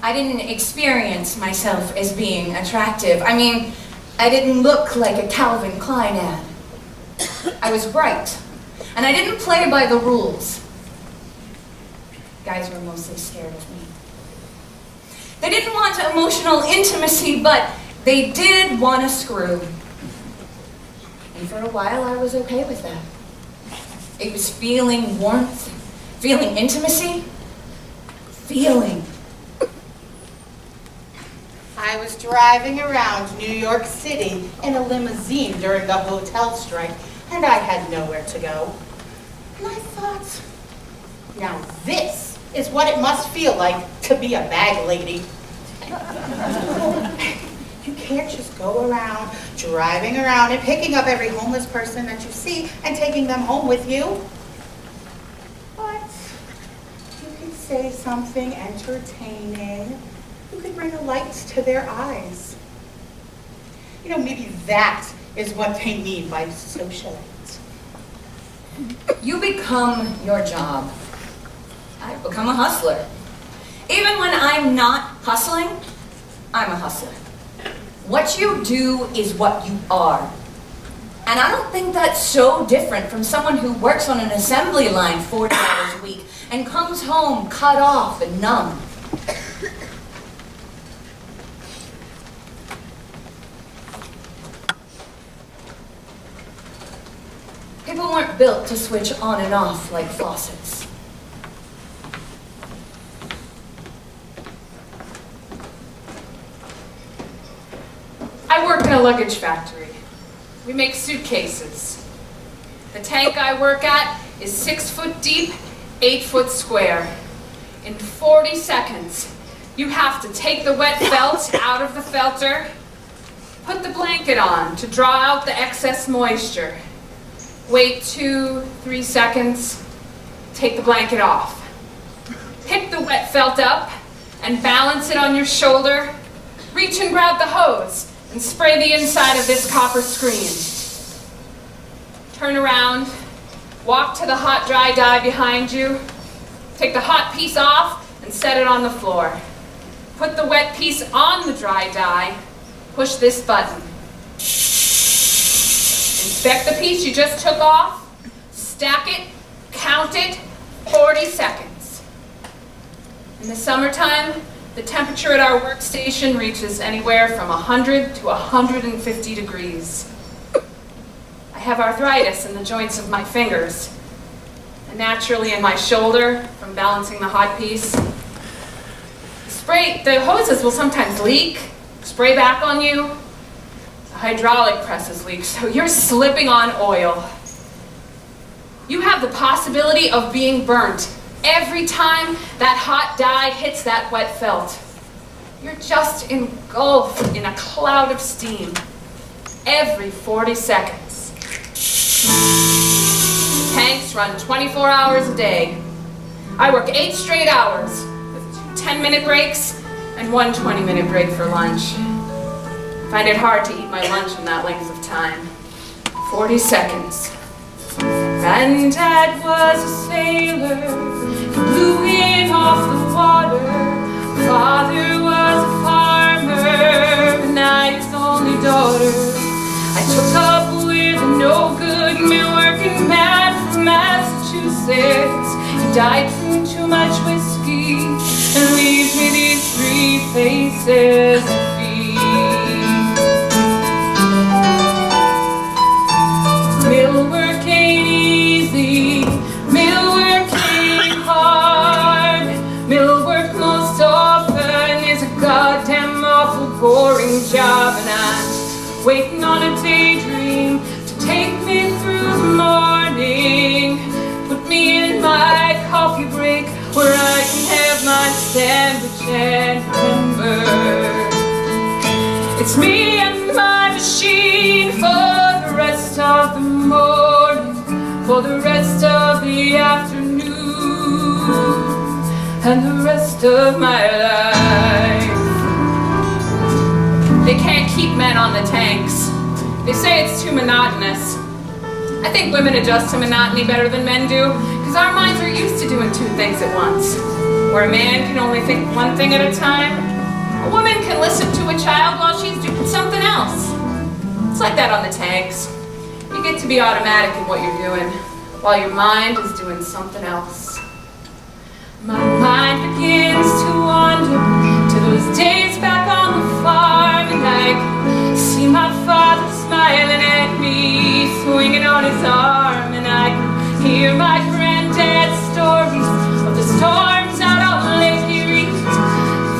I didn't experience myself as being attractive. I mean, I didn't look like a Calvin Klein ad. I was bright, and I didn't play by the rules. Guys were mostly scared of me. They didn't want emotional intimacy, but they did want a screw. And for a while, I was okay with that. It was feeling warmth, feeling intimacy, feeling. I was driving around New York City in a limousine during the hotel strike, and I had nowhere to go. And I thought, now this is what it must feel like to be a bag lady. You can't just go around, driving around and picking up every homeless person that you see and taking them home with you. But you can say something entertaining. You could bring a light to their eyes. You know, maybe that is what they mean by socialite. You become your job. I've become a hustler. Even when I'm not hustling, I'm a hustler. What you do is what you are. And I don't think that's so different from someone who works on an assembly line 40 hours a week and comes home cut off and numb. People weren't built to switch on and off like faucets. I work in a luggage factory. We make suitcases. The tank I work at is 6 foot deep, 8 foot square. In 40 seconds, you have to take the wet felt out of the felter, put the blanket on to draw out the excess moisture. Wait 2-3 seconds, take the blanket off. Pick the wet felt up and balance it on your shoulder. Reach and grab the hose and spray the inside of this copper screen. Turn around, walk to the hot dry dye behind you. Take the hot piece off and set it on the floor. Put the wet piece on the dry dye. Push this button. Inspect the piece you just took off. Stack it, count it, 40 seconds. In the summertime, the temperature at our workstation reaches anywhere from 100 to 150 degrees. I have arthritis in the joints of my fingers, and naturally in my shoulder from balancing the hot piece. The hoses will sometimes leak, spray back on you. The hydraulic presses leak, so you're slipping on oil. You have the possibility of being burnt every time that hot dye hits that wet felt. You're just engulfed in a cloud of steam every 40 seconds. Tanks run 24 hours a day. I work 8 straight hours with 2 10-minute breaks and 1 20-minute break for lunch. I find it hard to eat my lunch in that length of time. 40 seconds. Granddad was a sailor, he blew in off the water. Father was a farmer, and I his only daughter. I took up with a no-good man-working man from Massachusetts. He died from too much whiskey and leaves me these 3 faces to feed. Mill work ain't easy, mill work ain't hard. Mill work most often is a goddamn awful boring job, and I'm waiting on a daydream to take me through the morning. Put me in my coffee break where I can have my sandwich and remember it's me and my machine for the rest of the morning, for the rest of the afternoon, and the rest of my life. They can't keep men on the tanks. They say it's too monotonous. I think women adjust to monotony better than men do, because our minds are used to doing 2 things at once. Where a man can only think 1 thing at a time, a woman can listen to a child while she's doing something else. It's like that on the tanks. You get to be automatic in what you're doing, while your mind is doing something else. My mind begins to wander to those days back on the farm, and I can see my father smiling at me, swinging on his arm, and I can hear my granddad's stories of the storms out on Lake Erie,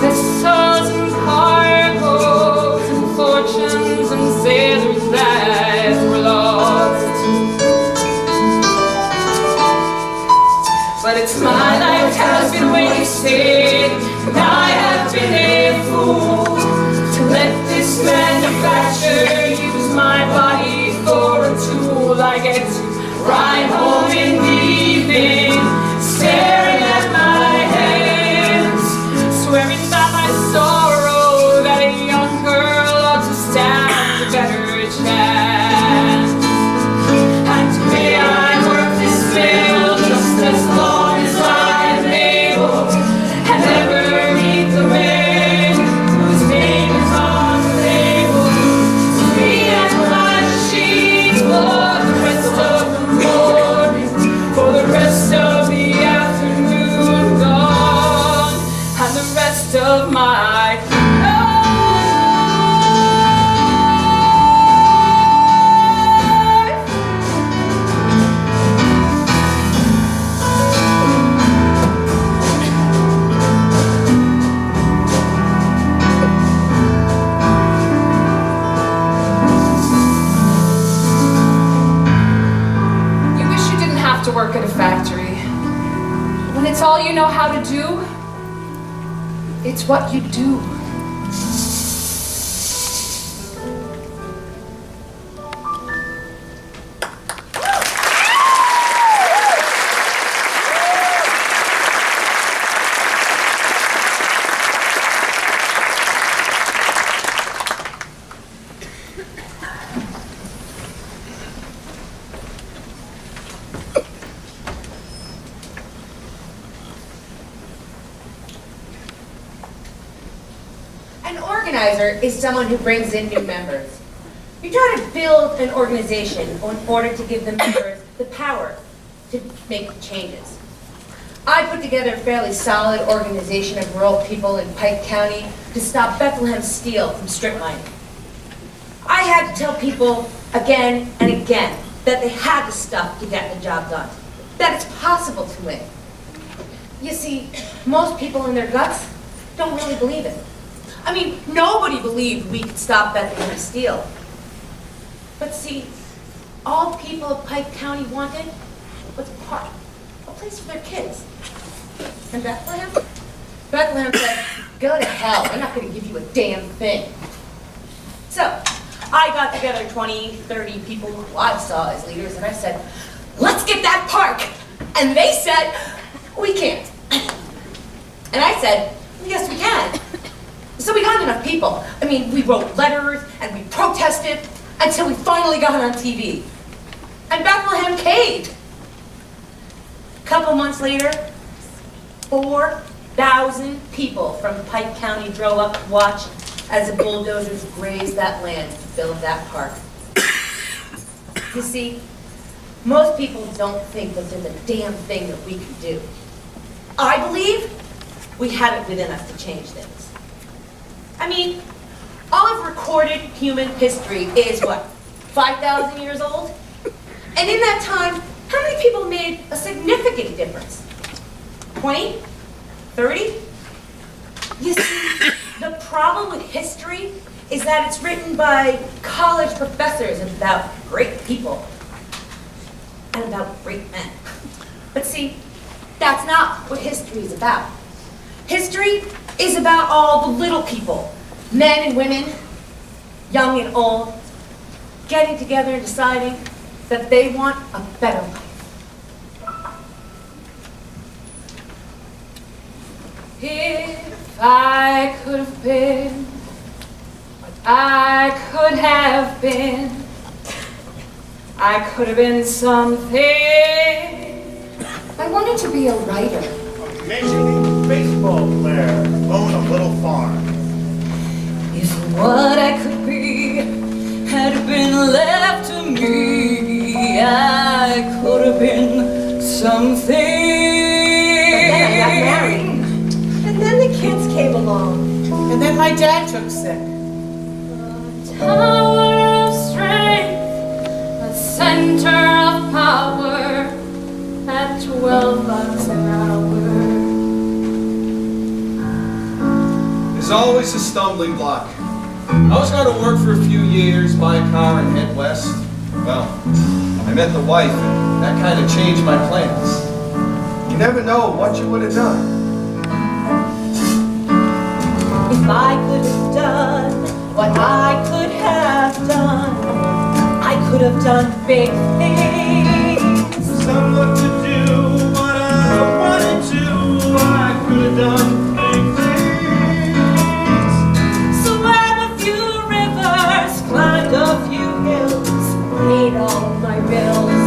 vessels and cargoes and fortunes and sailors' lives were lost. But it's my life has been wasted, and I have been a fool to let this manufacturer use my body for a tool. I get to ride home in the evening, staring at my hands, swearing by my sorrow that a young girl ought to stand a better chance. And may I work this mill just as long as I may. have to work at a factory. When it's all you know how to do, it's what you do. An organizer is someone who brings in new members. You try to build an organization in order to give the members the power to make changes. I put together a fairly solid organization of rural people in Pike County to stop Bethlehem Steel from strip mining. I had to tell people again and again that they had the stuff to get the job done, that it's possible to win. You see, most people in their guts don't really believe it. I mean, nobody believed we could stop Bethlehem Steel. But see, all people of Pike County wanted was a park, a place for their kids. And Bethlehem said, go to hell, we're not gonna give you a damn thing. So, I got together 20, 30 people who I saw as leaders, and I said, let's get that park. And they said, we can't. And I said, yes, we can. So we got enough people. I mean, we wrote letters and we protested until we finally got on TV. And Bethlehem caved. A couple months later, 4,000 people from Pike County drove up to watch as the bulldozers grazed that land to build that park. You see, most people don't think that there's a damn thing that we can do. I believe we have it within us to change things. I mean, all of recorded human history is what, 5,000 years old? And in that time, how many people made a significant difference? 20? 30? You see, the problem with history is that it's written by college professors about great people and about great men. But see, that's not what history is about. History is about all the little people, men and women, young and old, getting together and deciding that they want a better life. If I could have been what I could have been, I could have been something. I wanted to be a writer. A Major League Baseball player, own a little farm. If what I could be had been left to me, I could have been something. But then I got married. And then the kids came along. And then my dad took sick. Tower of strength, a center of power, at 12 bucks an hour. There's always a stumbling block. I was going to work for a few years, buy a car, and head west. Well, I met the wife, and that kind of changed my plans. You never know what you would have done. If I could have done what I could have done, I could have done big things. Someone to do what I wanted to, I could have done big things. Swam a few rivers, climbed a few hills, paid all my bills.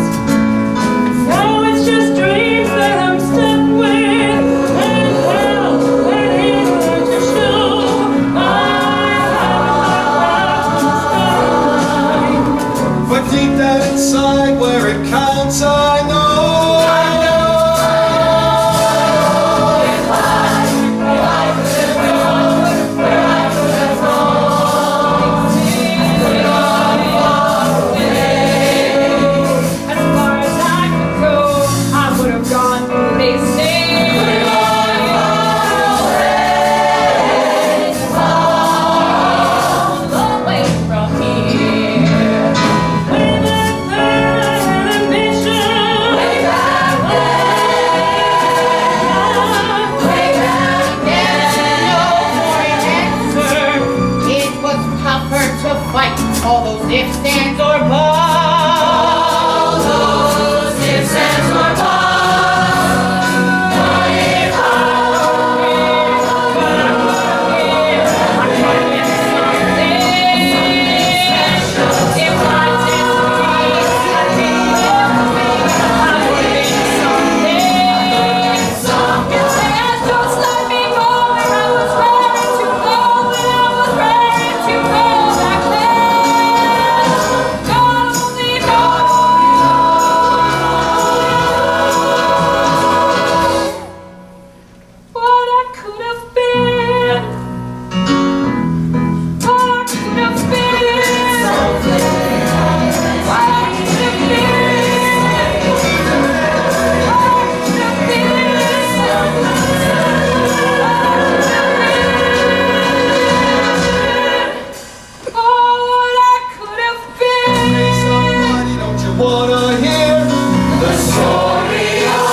Now it's just dreams that I'm stuck with, and hell, that ain't hard to show. But deep down inside where it The story of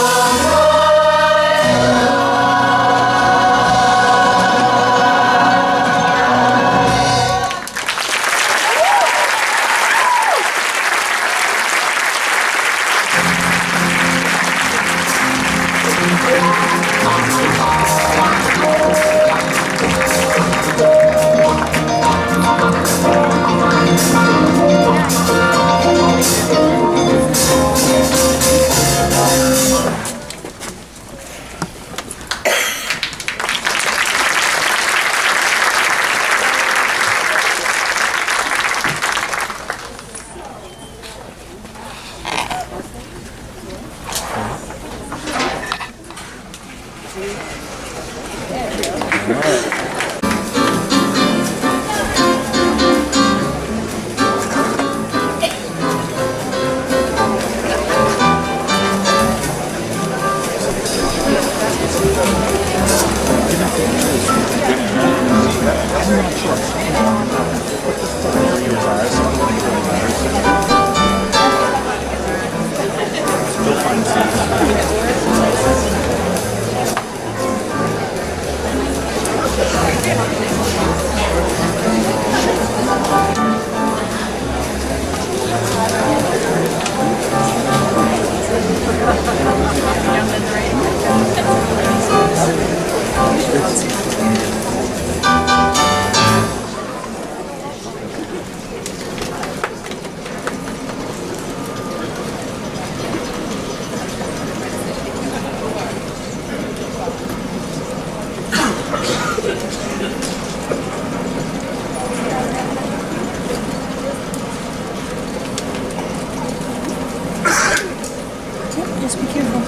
Just be careful.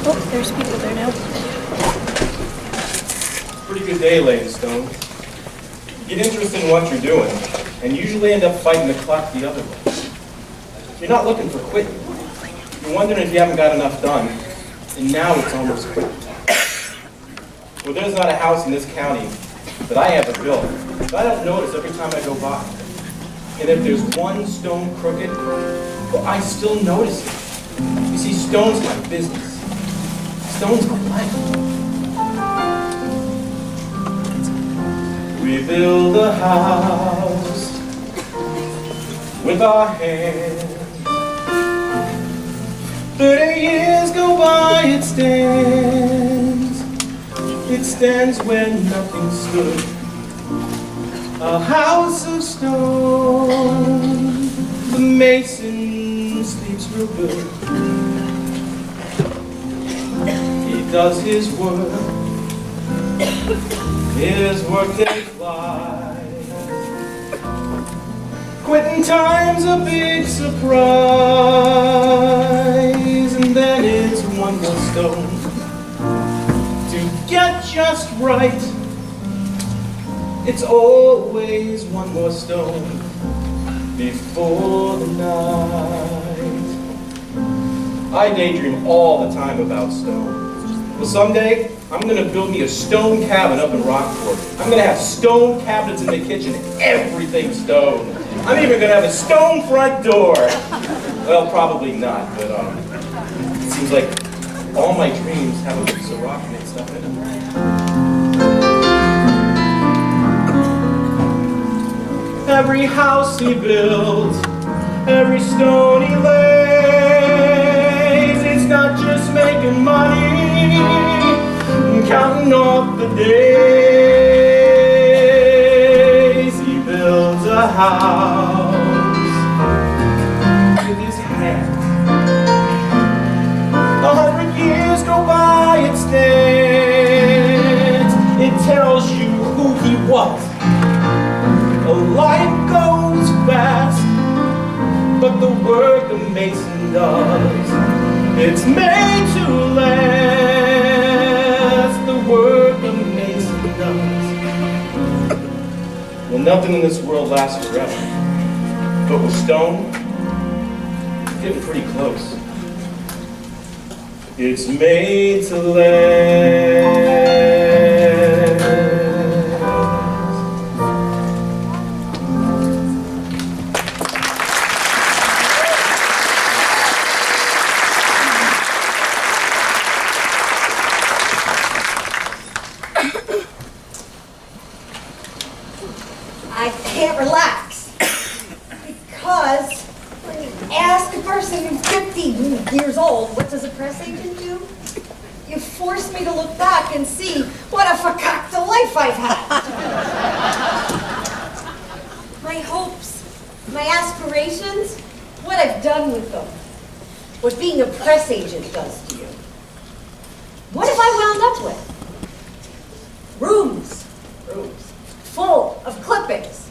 Oh, there's people there now. Pretty good day, Lane Stone. You get interested in what you're doing, and usually end up fighting the clock the other way. You're not looking for quitting. You're wondering if you haven't got enough done, and now it's almost quitting time. Well, there's not a house in this county that I haven't built that I don't notice every time I go by. And if there's one stone crooked, well, I still notice it. You see, stone's my business. Stone's my life. We build a house with our hands. 30 years go by, it stands. It stands when nothing stood. A house of stone. The mason sleeps real good. He does his work. His workday flies. Quitting time's a big surprise, and then it's one more stone to get just right. It's always one more stone before the night. I daydream all the time about stone. Well, someday, I'm going to build me a stone cabin up in Rockport. I'm going to have stone cabinets in the kitchen, everything stone. I'm even going to have a stone front door. Well, probably not, but it seems like all my dreams have a piece of rock mixed up in them. Every house he builds, every stone he lays, it's not just making money, counting off the days. He builds a house with his hands. 100 years go by, it stands. It tells you who he was. A life goes fast, but the work the mason does, it's made to last. The work the mason does. Well, nothing in this world lasts forever, but with stone, it's getting pretty close. It's made to last. years old, what does a press agent do? You force me to look back and see what a fakakta life I've had. My hopes, my aspirations, what I've done with them. What being a press agent does to you. What have I wound up with? Rooms full of clippings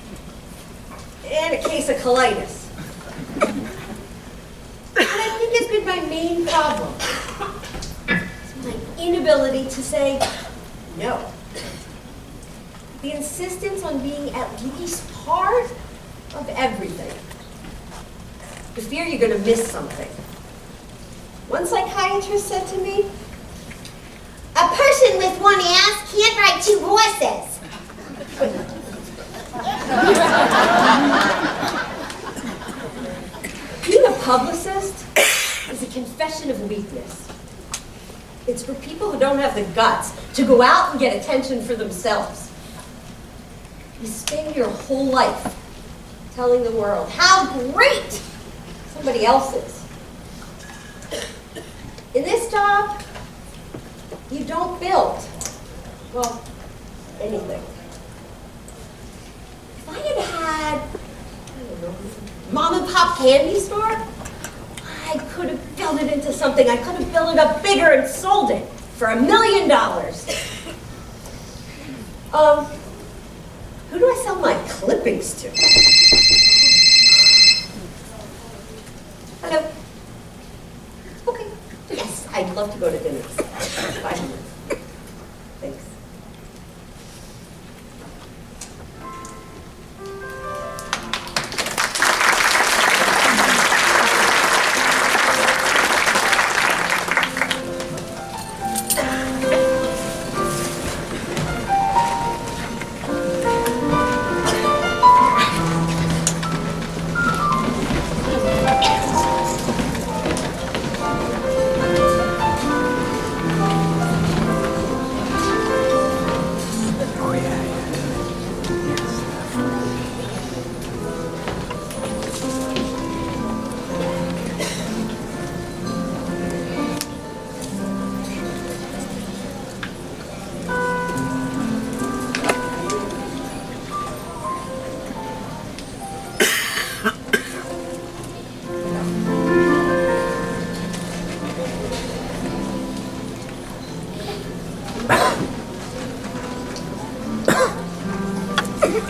and a case of colitis. What I think has been my main problem is my inability to say no. The insistence on being at least part of everything. The fear you're going to miss something. One psychiatrist said to me, "A person with one ass can't ride two horses." Being a publicist is a confession of weakness. It's for people who don't have the guts to go out and get attention for themselves. You spend your whole life telling the world how great somebody else is. In this job, you don't build, well, anything. If I had had, I don't know, mom and pop candy store, I could have built it into something. I could have built it up bigger and sold it for $1 million. Who do I sell my clippings to? Hello? Okay. Yes, I'd love to go to dinner. 5 minutes. Thanks.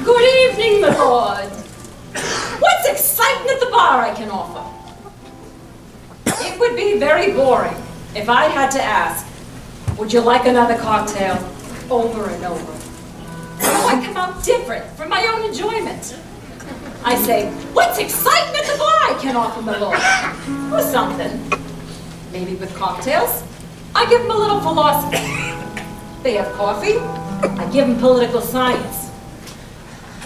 Good evening, my lord. What's exciting at the bar I can offer? It would be very boring if I had to ask, would you like another cocktail over and over? So I come out different for my own enjoyment. I say, what's exciting at the bar I can offer, my lord? Or something. Maybe with cocktails, I give them a little philosophy. They have coffee, I give them political science.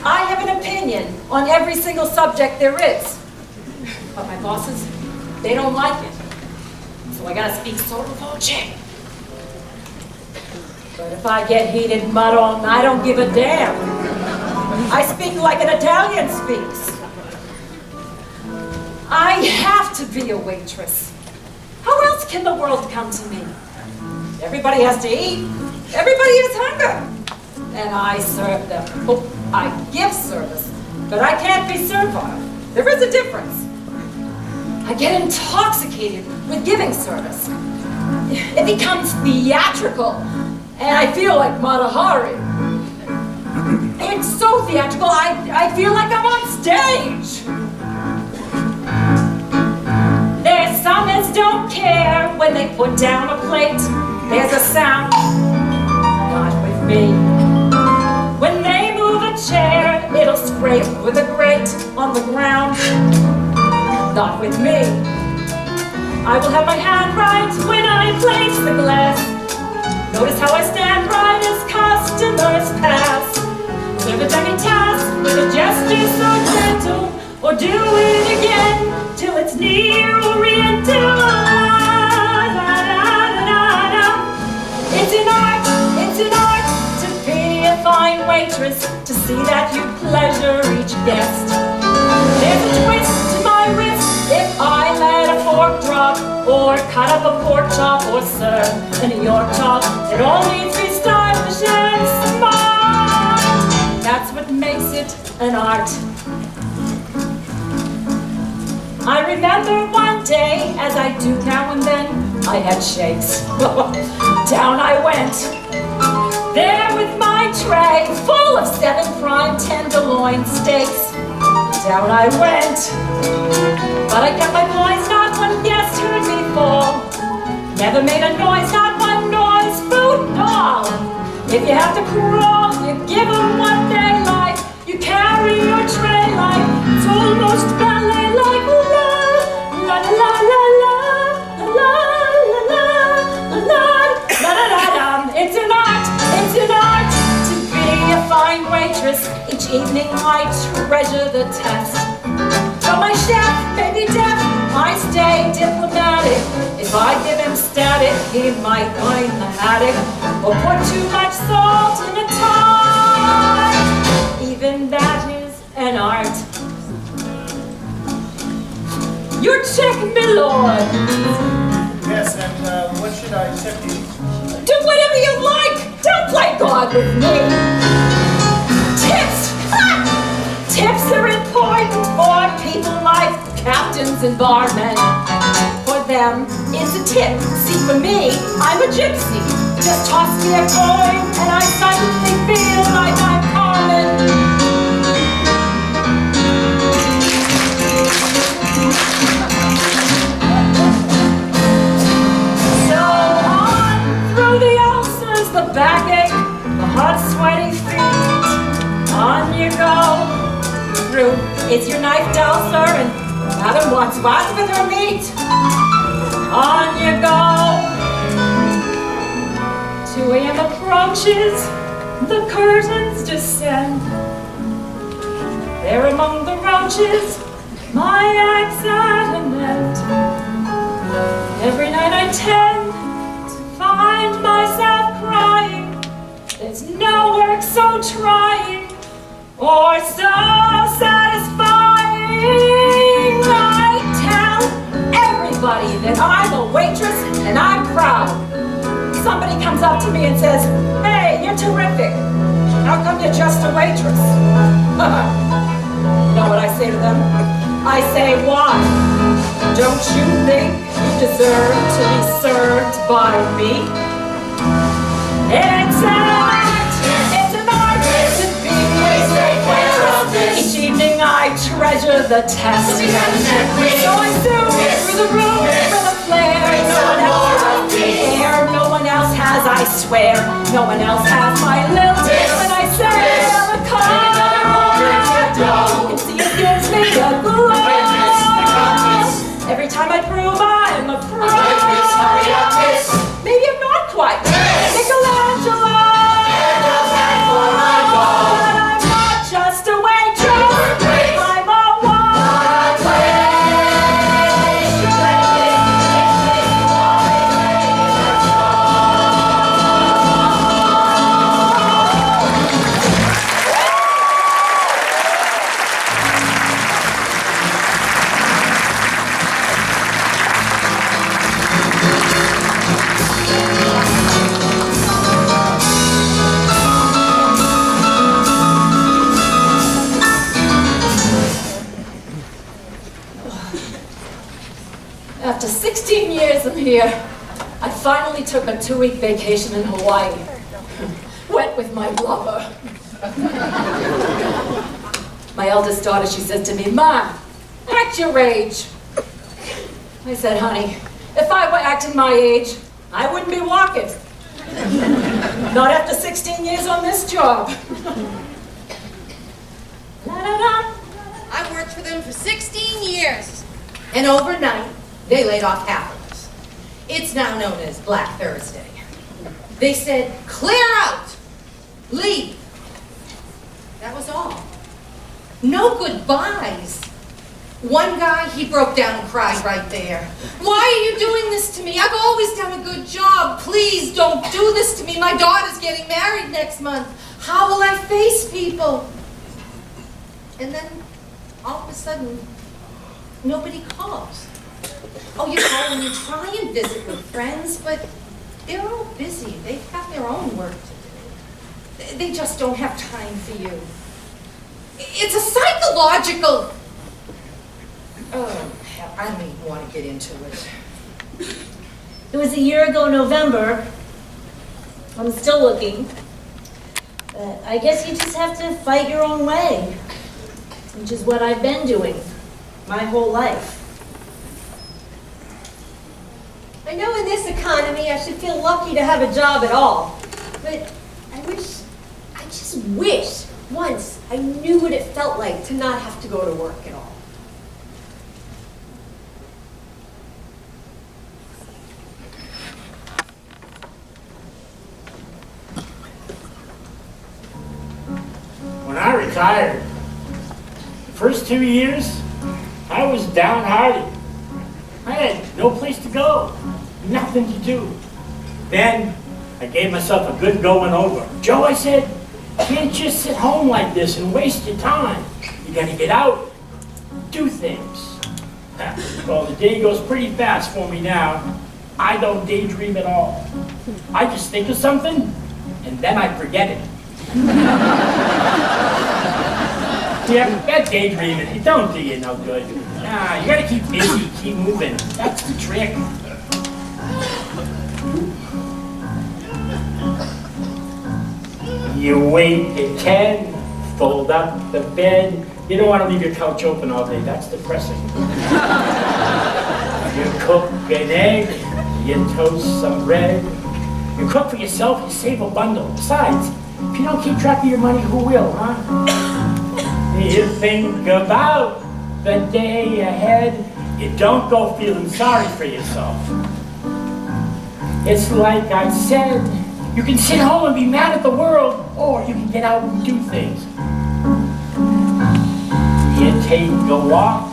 I have an opinion on every single subject there is. But my bosses, they don't like it. So I gotta speak sort of VOH. But if I get heated mud on, I don't give a damn. I speak like an Italian speaks. I have to be a waitress. How else can the world come to me? Everybody has to eat. Everybody has hunger. And I serve them. Oh, I give service, but I can't be servile. There is a difference. I get intoxicated with giving service. It becomes theatrical, and I feel like Mata Hari. It's so theatrical, I feel like I'm on stage. There's some that don't care when they put down a plate. There's a sound, not with me. When they move a chair, it'll scrape with a grate on the ground. Not with me. I will have my hand right when I place the glass. Notice how I stand right as customers pass. Serve a demi-tasse with a gesture so gentle, or do it again till it's near Oriental. It's an art, it's an art to be a fine waitress, to see that you pleasure each guest. There's a twist to my wrist if I let a fork drop. or cut up a pork chop, or serve a New York chop. It all needs to be stylish and smart. That's what makes it an art. I remember one day, as I do now and then, I had shakes. Down I went, there with my tray, full of 7 prime tenderloin steaks. Down I went, but I kept my poise, not one guest heard me fall. Never made a noise, not one noise, food and all. If you have to crawl, you give them what they like. You carry your tray like it's almost ballet-like. La la la la la la la la la la la la. It's an art to be a fine waitress. Each evening I treasure the test. But my chef may be deaf, I stay diplomatic. If I give him static, he might find the haddock, or put too much salt in a tie. Even that is an art. Your check, my lord. Yes, and what should I tip you? Do whatever you like. Don't play God with me. Tips. Tips are important for people like captains and barmen. For them, it's a tip. See, for me, I'm a gypsy. Just toss me a coin, and I suddenly feel like I'm Carmen. The backache, the hot sweaty feet. On you go. Through, it's your knife dull, sir, and Madam wants what with her meat. On you go. 2 a.m. approaches, the curtains descend. There among the roaches, my axe at an end. Every night I tend to find myself crying. There's no work so trying or so satisfying. I tell everybody that I'm a waitress and I'm proud. Somebody comes up to me and says, "Hey, you're terrific. How come you're just a waitress?" You know what I say to them? I say, "Why? Don't you think you deserve to be served by me?" It's an art to be a waitress. Each evening I treasure the test. So I zoom through the room with a flare. No one else has the air. No one else has, I swear. No one else has my lilt. When I say I'm a card, it gives me a glow. Every time I prove I'm a pro. Maybe I'm not quite Michelangelo. But I'm not just a waitress. I'm a wine waitress. After 16 years I'm here, I finally took a 2-week vacation in Hawaii. Went with my lover. My eldest daughter, she says to me, "Mom, act your age." I said, "Honey, if I were acting my age, I wouldn't be walking. Not after 16 years on this job." I worked for them for 16 years. And overnight, they laid off half of us. It's now known as Black Thursday. They said, "Clear out! Leave!" That was all. No goodbyes. One guy, he broke down and cried right there. "Why are you doing this to me? I've always done a good job. Please don't do this to me. My daughter's getting married next month. How will I face people?" And then, all of a sudden, nobody calls. Oh, you call and you try and visit with friends, but they're all busy. They have their own work to do. They just don't have time for you. It's a psychological... Oh, hell, I don't even want to get into it. It was a year ago November. I'm still looking. But I guess you just have to fight your own way, which is what I've been doing my whole life. I know in this economy I should feel lucky to have a job at all. But I just wish once I knew what it felt like to not have to go to work at all. When I retired, the first 2 years, I was downhearted. I had no place to go, nothing to do. Then I gave myself a good going over. Joe, I said, you can't just sit home like this and waste your time. You gotta get out, do things. Well, the day goes pretty fast for me now. I don't daydream at all. I just think of something, and then I forget it. Yeah, that daydreaming, it don't do you no good. Nah, you gotta keep busy, keep moving. That's the trick. You wake at 10, fold up the bed. You don't want to leave your couch open all day, that's depressing. You cook an egg, you toast some bread. You cook for yourself, you save a bundle. Besides, if you don't keep track of your money, who will, huh? You think about the day ahead. You don't go feeling sorry for yourself. It's like I said, you can sit home and be mad at the world, or you can get out and do things. You take a walk,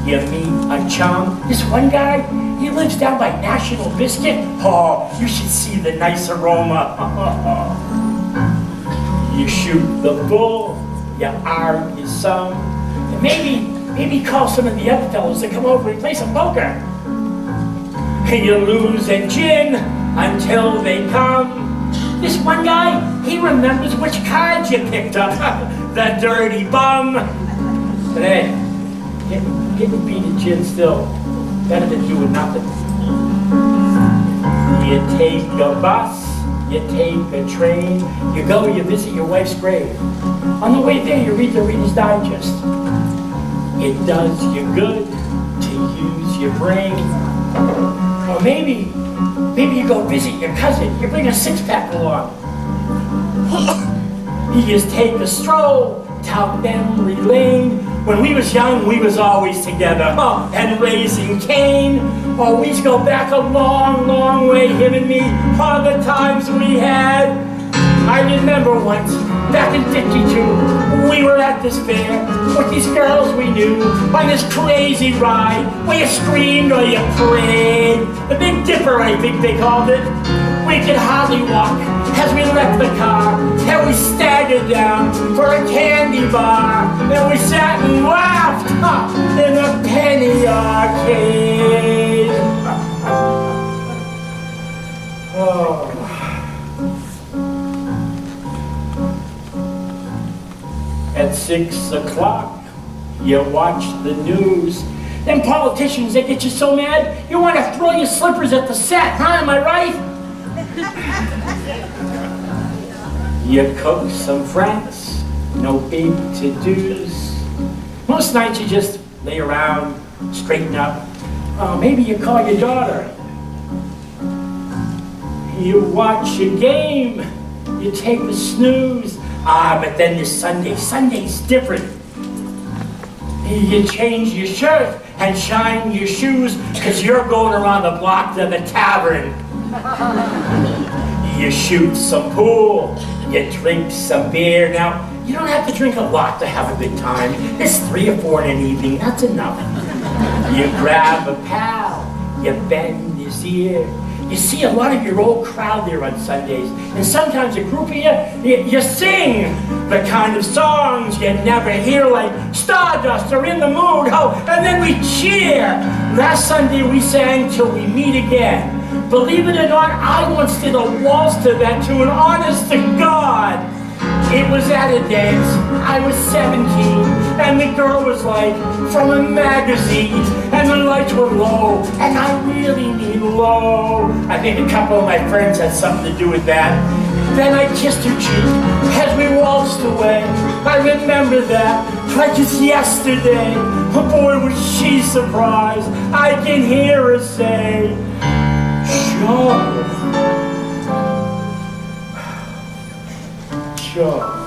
you meet a chum. This one guy, he lives down by National Biscuit. Oh, you should see the nice aroma. You shoot the bull, you argue some, and maybe call some of the other fellows to come over and play some poker. You lose a gin until they come. This one guy, he remembers which cards you picked up. The dirty bum. But hey, getting beat at gin still better than doing nothing. You take a bus, you take a train, you go, you visit your wife's grave. On the way there, you read the Reader's Digest. It does you good to use your brain. Or maybe you go visit your cousin, you bring a six-pack along. You just take a stroll down memory lane. When we was young, we was always together, and raising Cain. Oh, we go back a long, long way, him and me, all the times we had. I remember once, back in '52, we were at this fair with these girls we knew on this crazy ride where you screamed or you prayed. The Big Dipper, I think they called it. We could hardly walk as we left the car, and we staggered down for a candy bar, and we sat and laughed in the penny arcade. Oh. At 6 o'clock, you watch the news. Them politicians, they get you so mad, you want to throw your slippers at the set, huh? Am I right? You cook some friends, no big to-dos. Most nights you just lay around, straighten up. Maybe you call your daughter. You watch a game, you take a snooze. But then this Sunday's different. You change your shirt and shine your shoes, cause you're going around the block to the tavern. You shoot some pool, you drink some beer. Now, you don't have to drink a lot to have a good time. It's 3 or 4 in an evening, that's enough. You grab a pal, you bend his ear. You see a lot of your old crowd there on Sundays, and sometimes a group of you sing the kind of songs you never hear, like Stardust or In the Mood, and then we cheer. Last Sunday we sang Till We Meet Again. Believe it or not, I once did a waltz to that tune, honest to God. It was at a dance, I was 17, and the girl was like from a magazine, and the lights were low, and I really mean low. I think a couple of my friends had something to do with that. Then I kissed her cheek as we waltzed away. I remember that like it's yesterday. Oh boy, was she surprised. I can hear her say, Joe. Joe.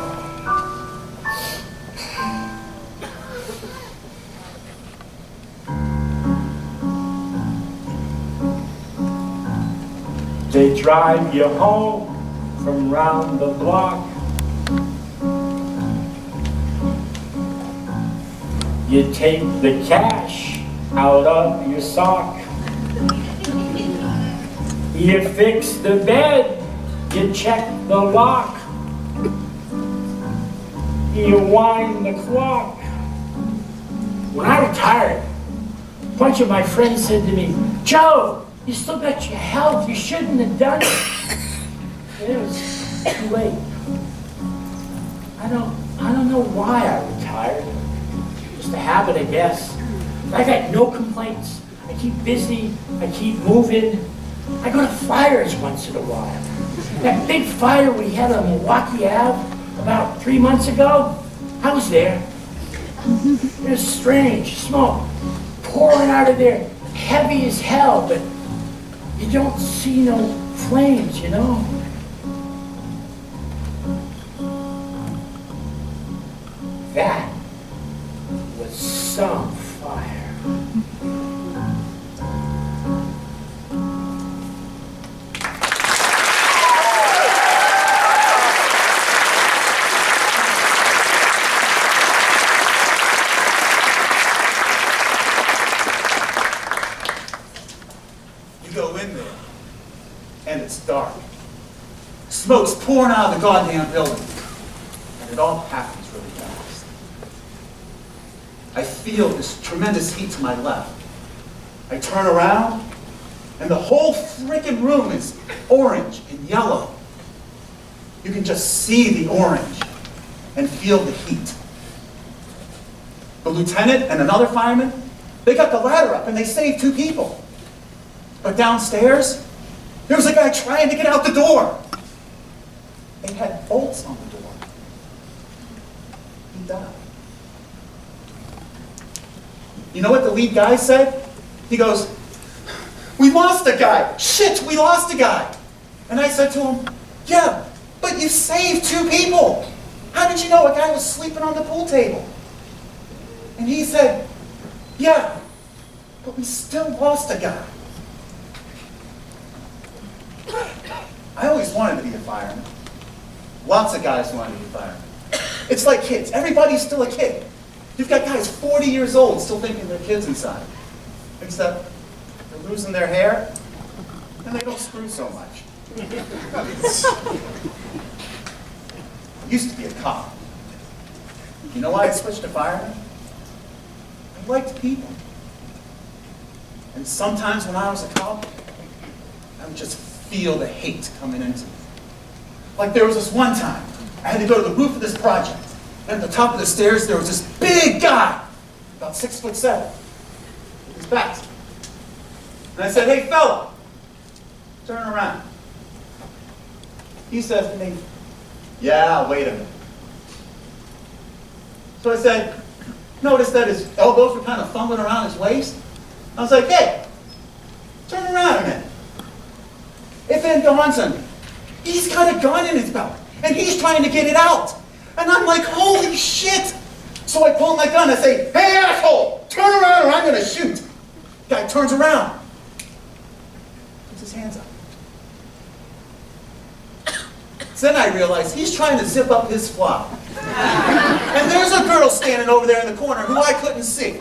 They drive you home from round the block. You take the cash out of your sock. You fix the bed, you check the lock. You wind the clock. When I retired, a bunch of my friends said to me, Joe, you still got your health, you shouldn't have done it. It was too late. I don't know why I retired. Just a habit, I guess. I got no complaints. I keep busy, I keep moving. I go to fires once in a while. That big fire we had on Milwaukee Ave about 3 months ago, I was there. It was strange, smoke pouring out of there, heavy as hell, but you don't see no flames, you know? That was some fire. You go in there, and it's dark. Smoke's pouring out of the goddamn building. And it all happens really fast. I feel this tremendous heat to my left. I turn around, and the whole freaking room is orange and yellow. You can just see the orange and feel the heat. The lieutenant and another fireman, they got the ladder up and they saved 2 people. But downstairs, there was a guy trying to get out the door. They had bolts on the door. He died. You know what the lead guy said? He goes, "We lost a guy. Shit, we lost a guy." And I said to him, "Yeah, but you saved 2 people. How did you know a guy was sleeping on the pool table?" And he said, "Yeah, but we still lost a guy." I always wanted to be a fireman. Lots of guys wanted to be firemen. It's like kids. Everybody's still a kid. You've got guys 40 years old still thinking they're kids inside. Except they're losing their hair and they don't screw so much. I used to be a cop. You know why I switched to fireman? I liked people. And sometimes when I was a cop, I would just feel the hate coming into me. Like there was this one time, I had to go to the roof of this project. And at the top of the stairs, there was this big guy, about 6'7", with his back. And I said, "Hey fella, turn around." He says to me, "Yeah, wait a minute." So I said, noticed that his elbows were kind of fumbling around his waist. I was like, "Hey, turn around a minute." It then dawns on me, he's got a gun in his belt, and he's trying to get it out. And I'm like, holy shit! So I pull my gun, I say, "Hey asshole, turn around or I'm gonna shoot." Guy turns around, puts his hands up. So then I realize he's trying to zip up his fly. And there's a girl standing over there in the corner who I couldn't see.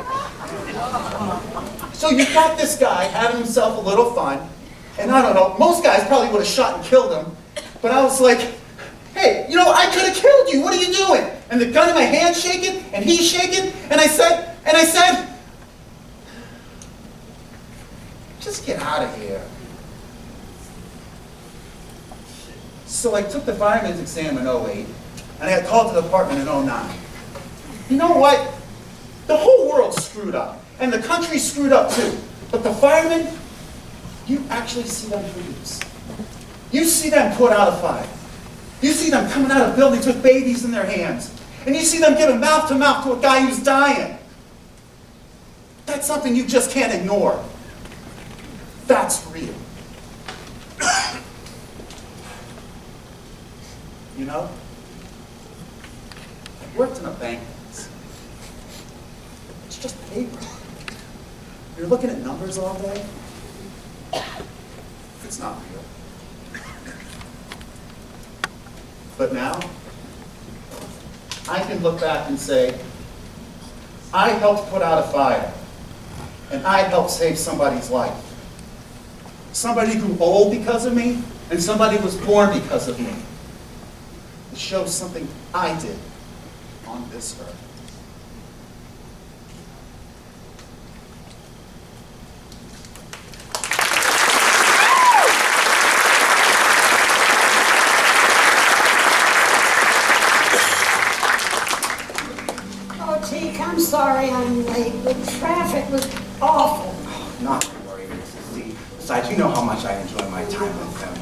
So you've got this guy having himself a little fun, and I don't know, most guys probably would have shot and killed him, but I was like, "Hey, you know, I could have killed you. What are you doing?" And the gun in my hand shaking, and he's shaking, and I said, Just get out of here. So I took the fireman's exam in 08, and I got called to the department in 09. You know what? The whole world's screwed up, and the country's screwed up too. But the firemen, you actually see them produce. You see them put out a fire. You see them coming out of buildings with babies in their hands. And you see them giving mouth to mouth to a guy who's dying. That's something you just can't ignore. That's real. You know, I worked in a bank once. It's just paper. You're looking at numbers all day. It's not real. But now, I can look back and say, I helped put out a fire, and I helped save somebody's life. Somebody grew old because of me, and somebody was born because of me. It shows something I did on this earth. Oh, Teak, I'm sorry I'm late. The traffic was awful. Not to worry, Mrs. C. Besides, you know how much I enjoy my time with them.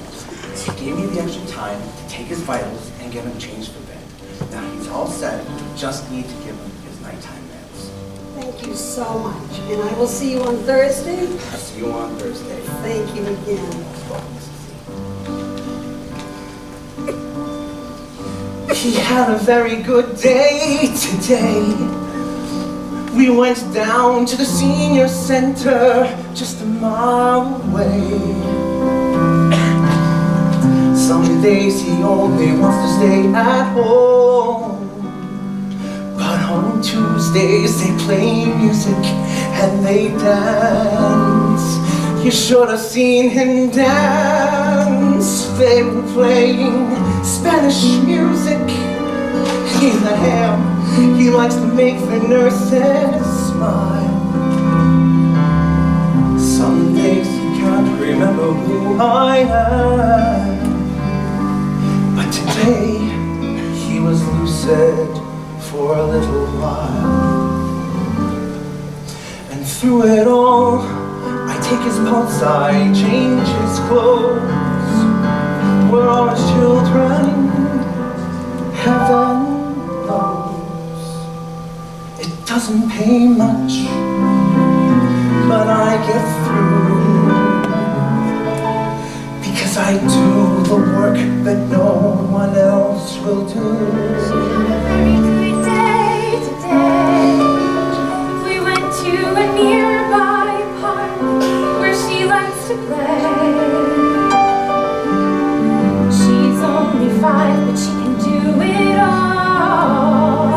He gave me the extra time to take his vitals and get him changed for bed. Now he's all set. We just need to give him his nighttime meds. Thank you so much. And I will see you on Thursday. I'll see you on Thursday. Thank you again. He had a very good day today. We went down to the senior center just a mile away. Some days he only wants to stay at home, but on Tuesdays they play music and they dance. You should have seen him dance. They were playing Spanish music. He's a ham. He likes to make the nurses smile. Some days he can't remember who I am, but today he was lucid for a little while. And through it all, I take his pulse, I change his clothes. We're all his children, heaven knows. It doesn't pay much, but I get through, because I do the work that no one else will do. Very good day today. We went to a nearby park where she likes to play. She's only 5, but she can do it all.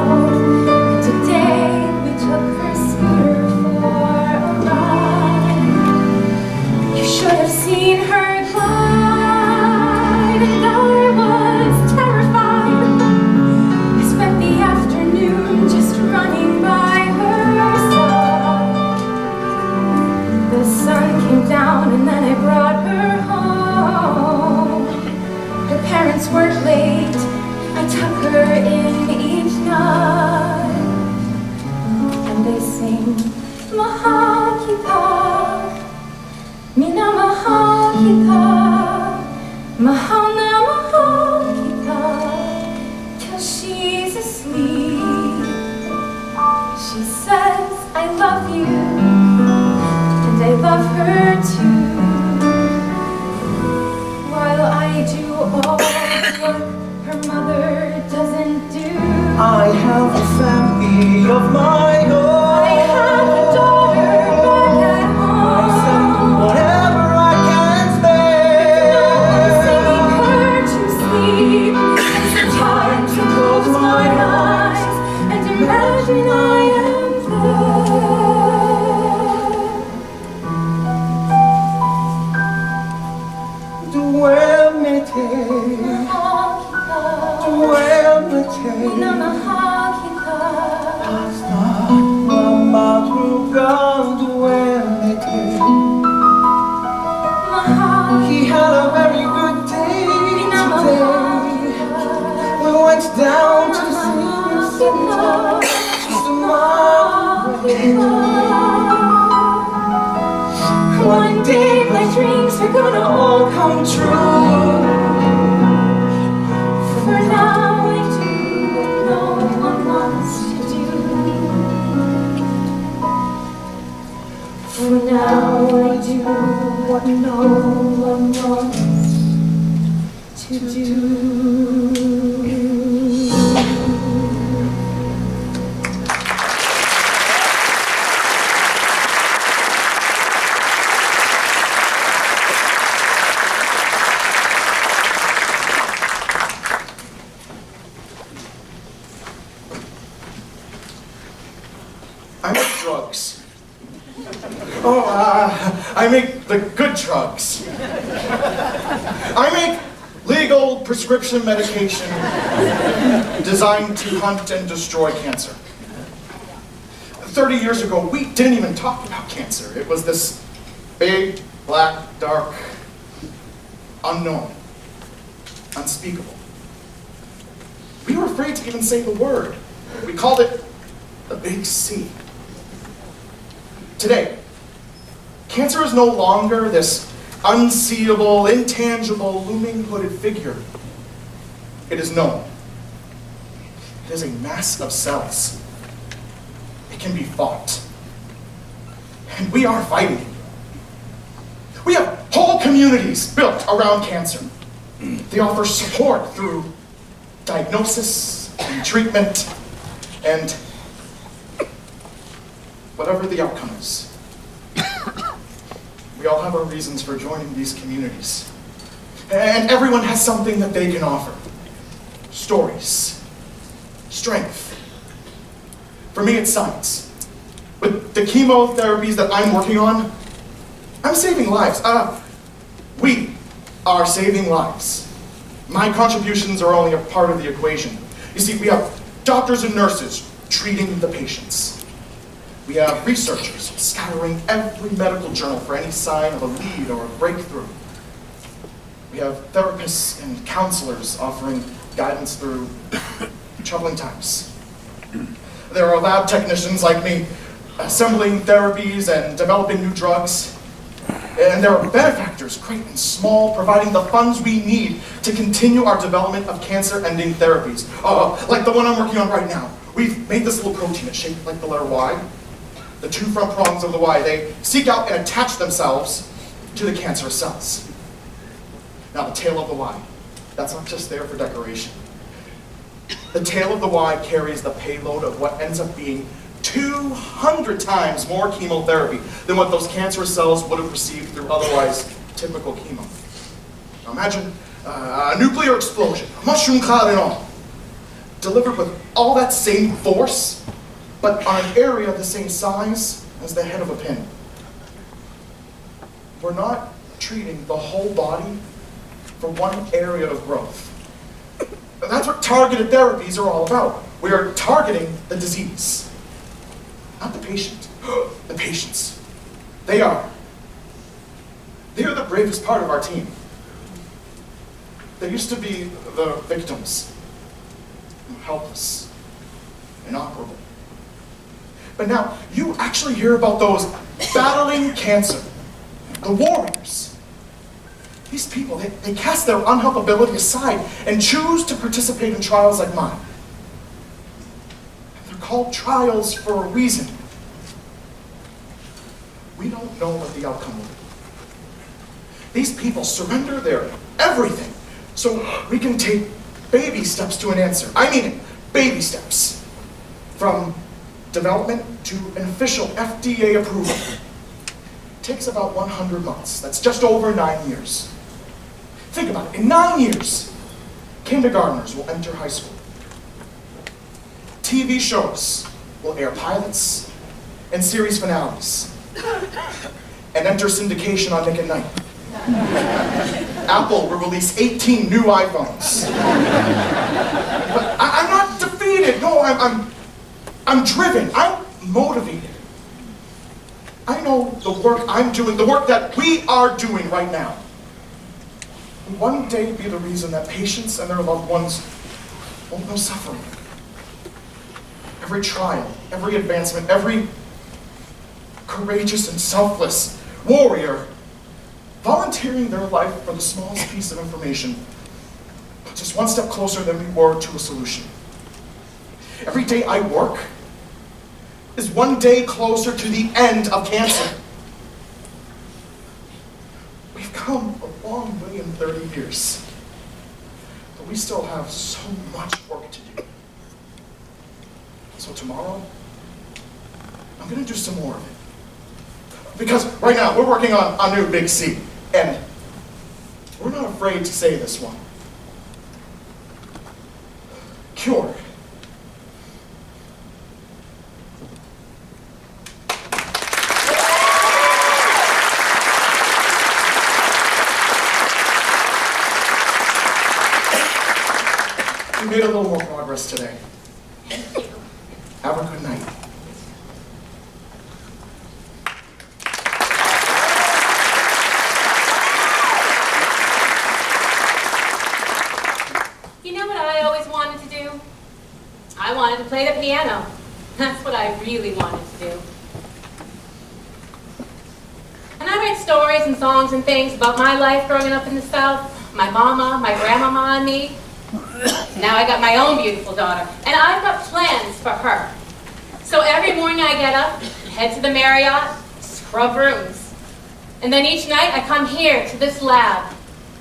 And today we took her scooter for a ride. You should have seen her glide, and I was terrified. I spent the afternoon just running by her side. The sun came down and then I brought her home. Her parents weren't late. I tuck her in each night. And they sing Mahakita, Mina Mahakita, Mahana Mahakita, till she's asleep. She says, I love you, and I love her too. While I do all the work her mother doesn't do. I have a family of my own. I have a daughter back at home. I send whatever I can spare. Singing her to sleep. It's the time to close my eyes and imagine I am there. Duérmete, Mina Mahakita, hasta la madrugada, duérmete. went down to see just a mile away. One day my dreams are gonna all come true. For now I do what no one wants to do. For now I do what no one wants to do. I make drugs. I make the good drugs. I make legal prescription medication designed to hunt and destroy cancer. 30 years ago, we didn't even talk about cancer. It was this big, black, dark, unknown, unspeakable. We were afraid to even say the word. We called it the big C. Today, cancer is no longer this unseeable, intangible, looming hooded figure. It is known. It is a mass of cells. It can be fought. And we are fighting it. We have whole communities built around cancer. They offer support through diagnosis and treatment and whatever the outcome is. We all have our reasons for joining these communities. And everyone has something that they can offer. Stories, strength. For me, it's science. With the chemotherapies that I'm working on, I'm saving lives. We are saving lives. My contributions are only a part of the equation. You see, we have doctors and nurses treating the patients. We have researchers scouring every medical journal for any sign of a lead or a breakthrough. We have therapists and counselors offering guidance through troubling times. There are lab technicians like me assembling therapies and developing new drugs. And there are benefactors, great and small, providing the funds we need to continue our development of cancer-ending therapies. Like the one I'm working on right now. We've made this little protein. It's shaped like the letter Y. The two front prongs of the Y, they seek out and attach themselves to the cancerous cells. Now the tail of the Y, that's not just there for decoration. The tail of the Y carries the payload of what ends up being 200 times more chemotherapy than what those cancerous cells would have received through otherwise typical chemo. Now imagine a nuclear explosion, a mushroom cloud and all, delivered with all that same force, but on an area the same size as the head of a pin. We're not treating the whole body for one area of growth. And that's what targeted therapies are all about. We are targeting the disease, not the patient. The patients. They are the bravest part of our team. They used to be the victims, helpless, inoperable. But now, you actually hear about those battling cancer, the warriors. These people, they cast their unhelpability aside and choose to participate in trials like mine. They're called trials for a reason. We don't know what the outcome will be. These people surrender their everything so we can take baby steps to an answer. I mean it, baby steps. From development to an official FDA approval. It takes about 100 months. That's just over 9 years. Think about it. In 9 years, kindergartners will enter high school. TV shows will air pilots and series finales and enter syndication on Nick at Night. Apple will release 18 new iPhones. But I'm not defeated. No, I'm driven. I'm motivated. I know the work I'm doing, the work that we are doing right now, will one day be the reason that patients and their loved ones won't know suffering. Every trial, every advancement, every courageous and selfless warrior volunteering their life for the smallest piece of information, just one step closer than we were to a solution. Every day I work is one day closer to the end of cancer. We've come a long way in 30 years, but we still have so much work to do. So tomorrow, I'm gonna do some more of it. Because right now, we're working on a new Big C, and we're not afraid to say this one. Cured. We made a little more progress today. Have a good night. You know what I always wanted to do? I wanted to play the piano. That's what I really wanted to do. And I write stories and songs and things about my life growing up in the South, my mama, my grandmama, and me. Now I got my own beautiful daughter, and I've got plans for her. So every morning I get up, head to the Marriott, scrub rooms. And then each night I come here to this lab,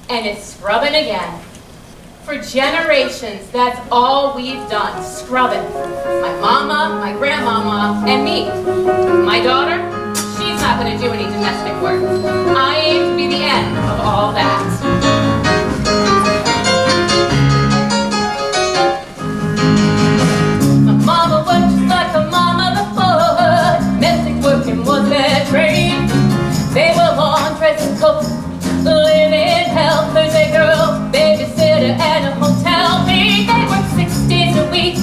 and it's scrubbing again. For generations, that's all we've done, scrubbing. My mama, my grandmama, and me. My daughter, she's not going to do any domestic work. I aim to be the end of all that. Mama was just like a mama before. Domestic working was their trade. They were laundress and cook, living hell. Thursday girl, babysitter at a hotel. They worked 6 days a week,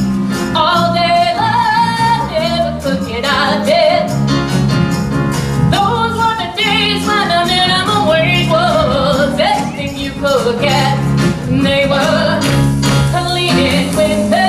all day long. Never cooking, I did. Those were the days when the minimum wage was everything you could get. They were cleaning with them.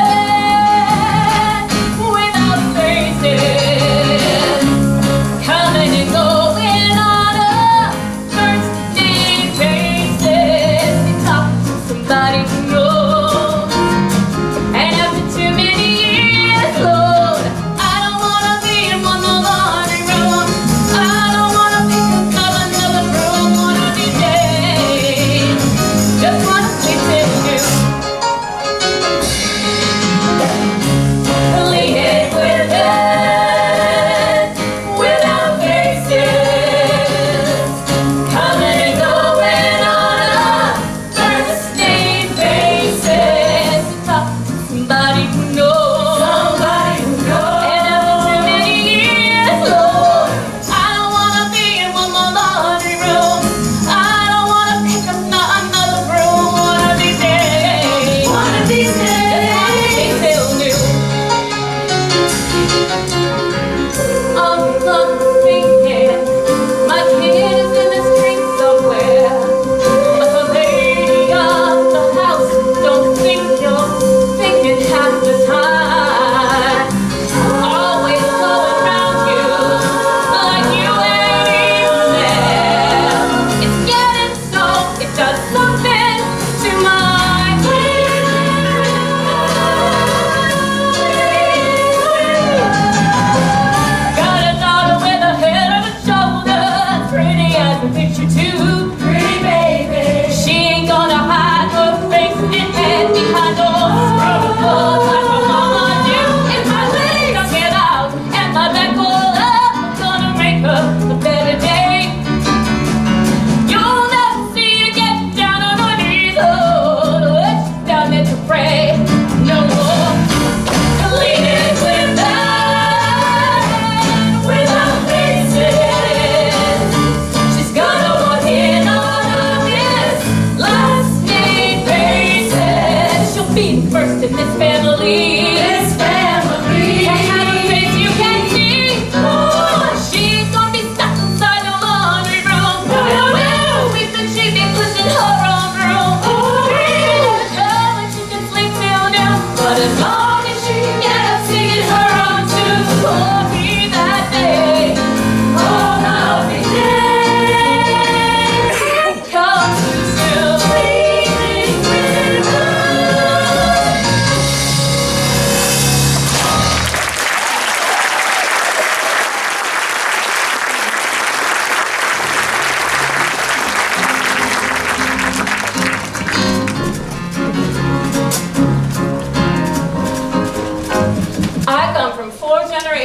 Just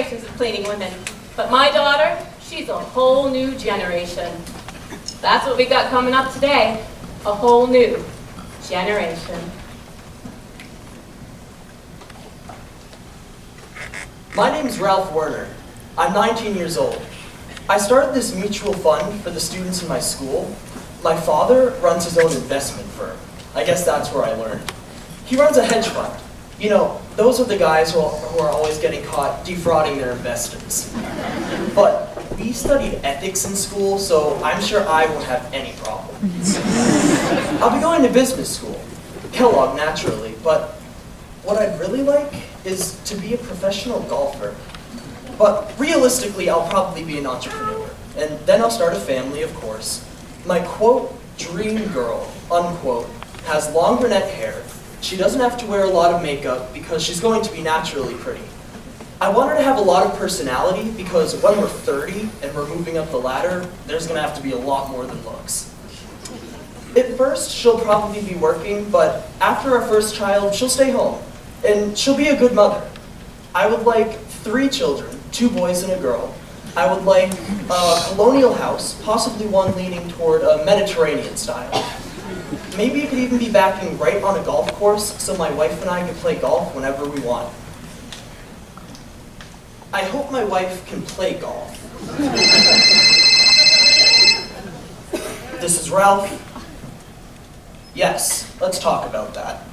generations of cleaning women. But my daughter, she's a whole new generation. That's what we got coming up today. A whole new generation. My name's Ralph Werner. I'm 19 years old. I started this mutual fund for the students in my school. My father runs his own investment firm. I guess that's where I learned. He runs a hedge fund. You know, those are the guys who are always getting caught defrauding their investors. But we studied ethics in school, so I'm sure I won't have any problem. I'll be going to business school, Kellogg naturally, but what I'd really like is to be a professional golfer. But realistically, I'll probably be an entrepreneur, and then I'll start a family, of course. My quote, dream girl, unquote, has long brunette hair. She doesn't have to wear a lot of makeup because she's going to be naturally pretty. I want her to have a lot of personality because when we're 30 and we're moving up the ladder, there's going to have to be a lot more than looks. At first, she'll probably be working, but after our first child, she'll stay home. And she'll be a good mother. I would like 3 children, 2 boys and a girl. I would like a colonial house, possibly one leaning toward a Mediterranean style. Maybe it could even be backing right on a golf course so my wife and I can play golf whenever we want. I hope my wife can play golf. This is Ralph. Yes, let's talk about that.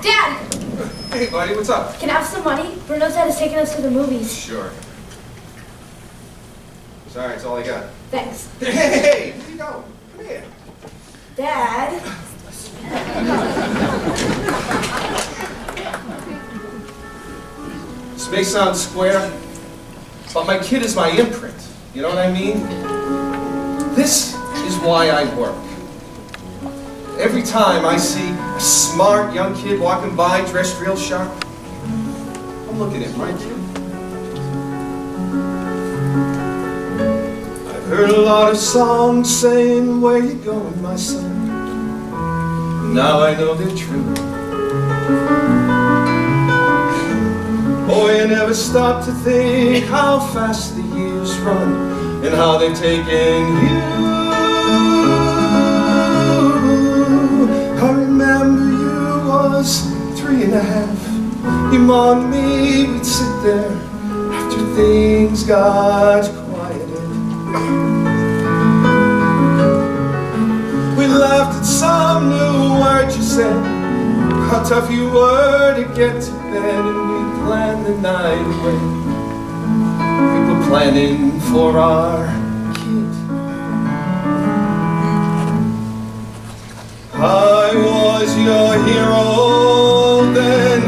Dad! Hey, buddy, what's up? Can I have some money? Bruno's dad is taking us to the movies. Sure. Sorry, it's all I got. Thanks. Hey, where you going? Come here. Dad? This may sound square, but my kid is my imprint. You know what I mean? This is why I work. Every time I see a smart young kid walking by dressed real sharp, I'm looking at my kid. I've heard a lot of songs saying, where you going, my son? Now I know they're true. Boy, you never stop to think how fast the years run and how they've taken you. I remember you was 3 and a half. Your mom and me, we'd sit there after things got quieted. We laughed at some new word you said, how tough you were to get to bed, and we planned the night away. We were planning for our kid. I was your hero then.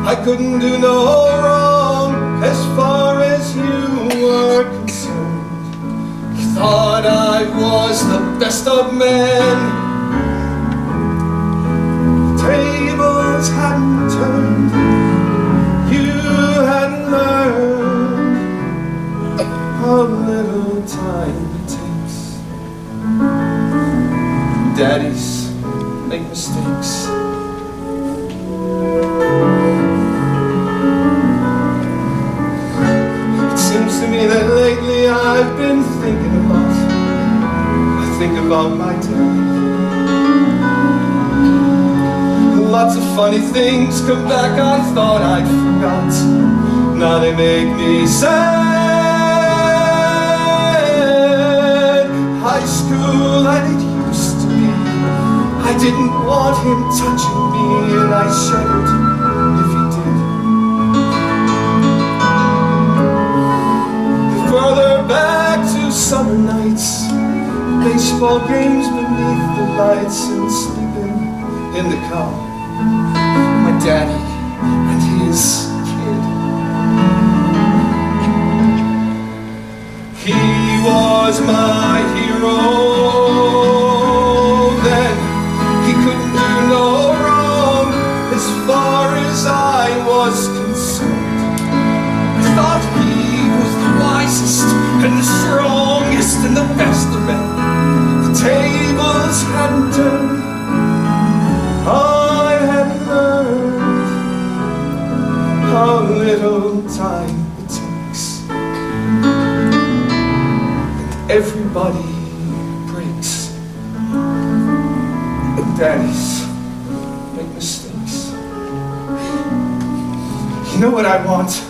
I couldn't do no wrong as far as you were concerned. You thought I was the best of men. Tables hadn't turned. You hadn't learned how little time it takes. Daddies make mistakes. It seems to me that lately I've been thinking a lot. I think about my dad. Lots of funny things come back I thought I'd forgot. Now they make me sad. High school and it used to be. I didn't want him touching me, and I shuddered if he did. Further back to summer nights, baseball games beneath the lights, and sleeping in the car. My daddy and his kid. He was my hero then. He couldn't do no wrong as far as I was concerned. I thought he was the wisest and the strongest. little time it takes. And everybody breaks. And daddies make mistakes. You know what I want?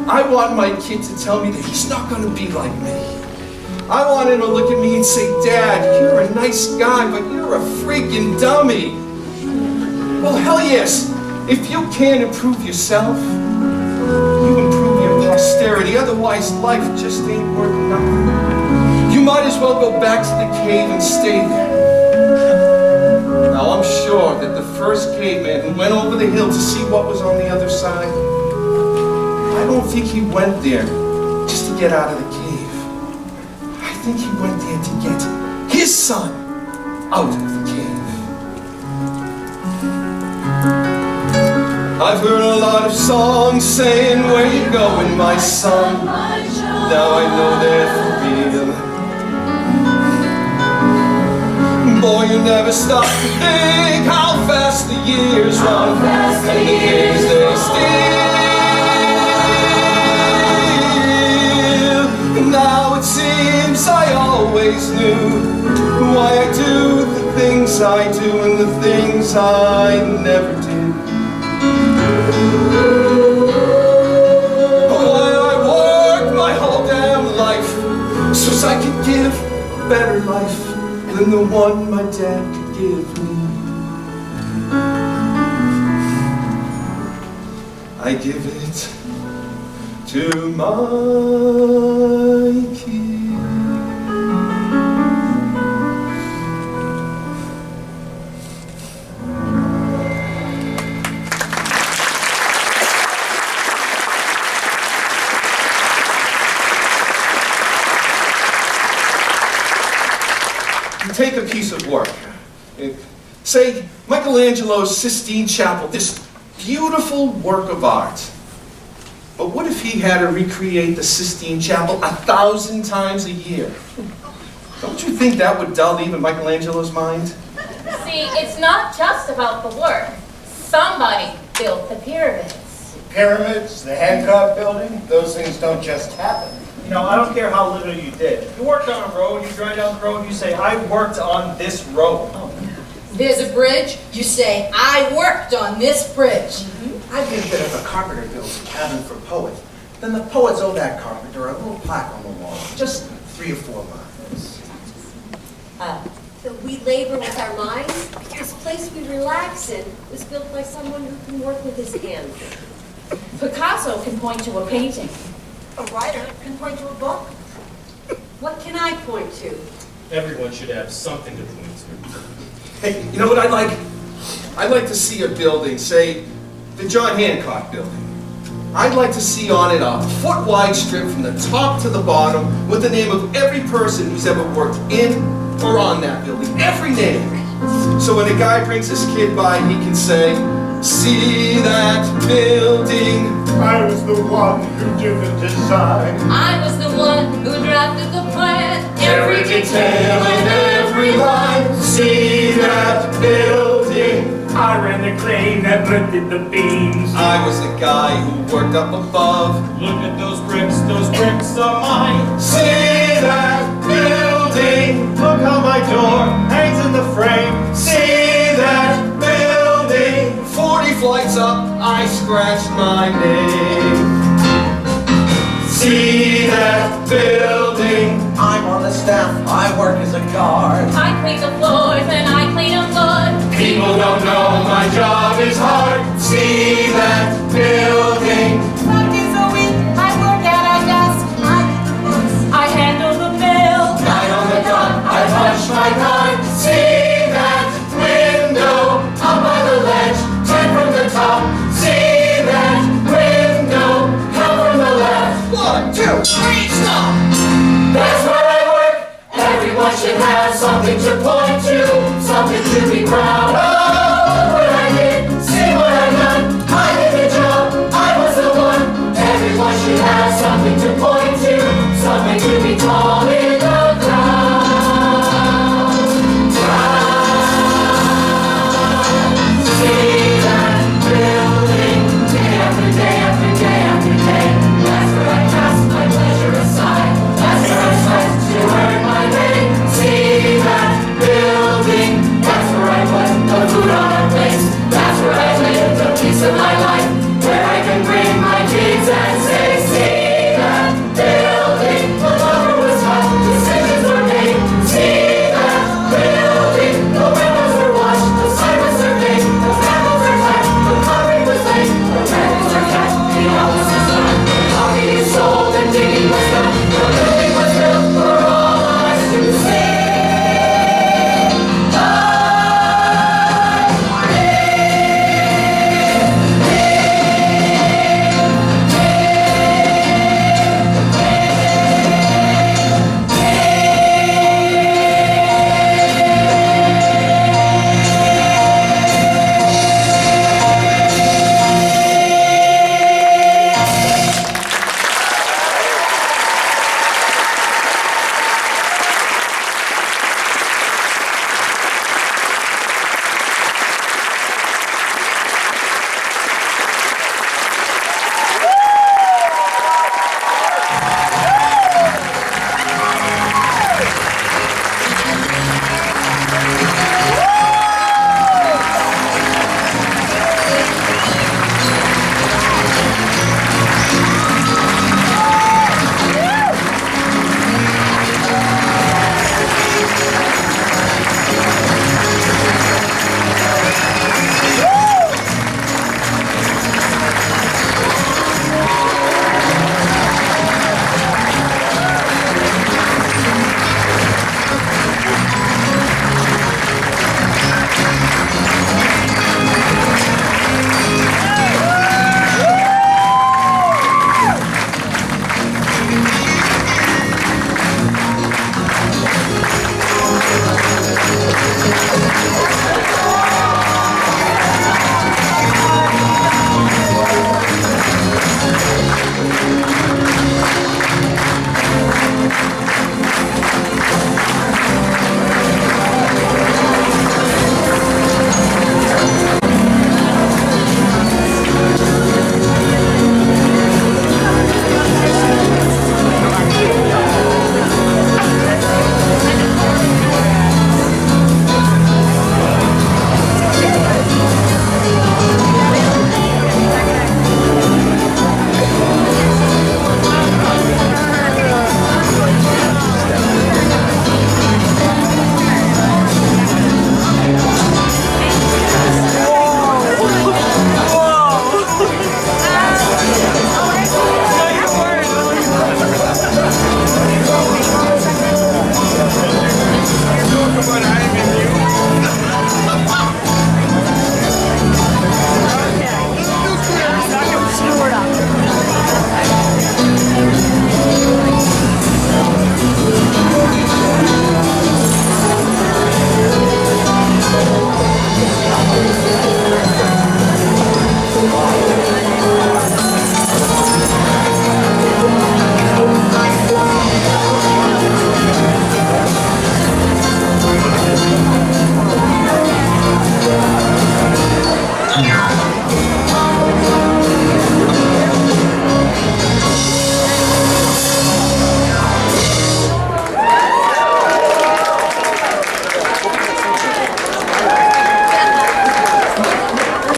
I want my kid to tell me that he's not going to be like me. I want him to look at me and say, Dad, you're a nice guy, but you're a freaking dummy. Well, hell yes. If you can't improve yourself, you improve your posterity. Otherwise, life just ain't worth nothing. You might as well go back to the cave and stay there. Now, I'm sure that the first caveman who went over the hill to see what was on the other side, I don't think he went there just to get out of the cave. I think he went there to get his son out of the cave. I've heard a lot of songs saying, where you going, my son? Now I know they're for real. Boy, you never stop to think how fast the years run and the days they steal. Now it seems I always knew why I do the things I do and the things I never did. Why I worked my whole damn life so as I could give a better life than the one my dad could give me. I give it to my kid. Take a piece of work. Say, Michelangelo's Sistine Chapel, this beautiful work of art. But what if he had to recreate the Sistine Chapel 1,000 times a year? Don't you think that would dull even Michelangelo's mind? See, it's not just about the work. Somebody built the pyramids. The pyramids, the Hancock building, those things don't just happen. You know, I don't care how little you did. You worked on a road, you drive down the road, you say, I worked on this road. There's a bridge, you say, I worked on this bridge. I'd be good if a carpenter builds a cabin for a poet. Then the poets owe that carpenter a little plaque on the wall. Just 3 or 4 lines. We labor with our minds. This place we relax in was built by someone who can work with his hands. Picasso can point to a painting. A writer can point to a book. What can I point to? Everyone should have something to point to. Hey, you know what I'd like? I'd like to see a building, say, the John Hancock building. I'd like to see on it a foot-wide strip from the top to the bottom with the name of every person who's ever worked in or on that building. Every name. So when a guy brings his kid by, he can say, see that building? I was the one who did the design. I was the one who drafted the plan. Every detail and every line. See that building? I ran the crane that lifted the beams. I was the guy who worked up above. Look at those bricks are mine. See that building? Look how my door hangs in the frame. See that building? 40 flights up, I scratched my name. See that building? I'm on the staff, I work as a guard. I clean the floors and I clean them good. People don't know my job is hard.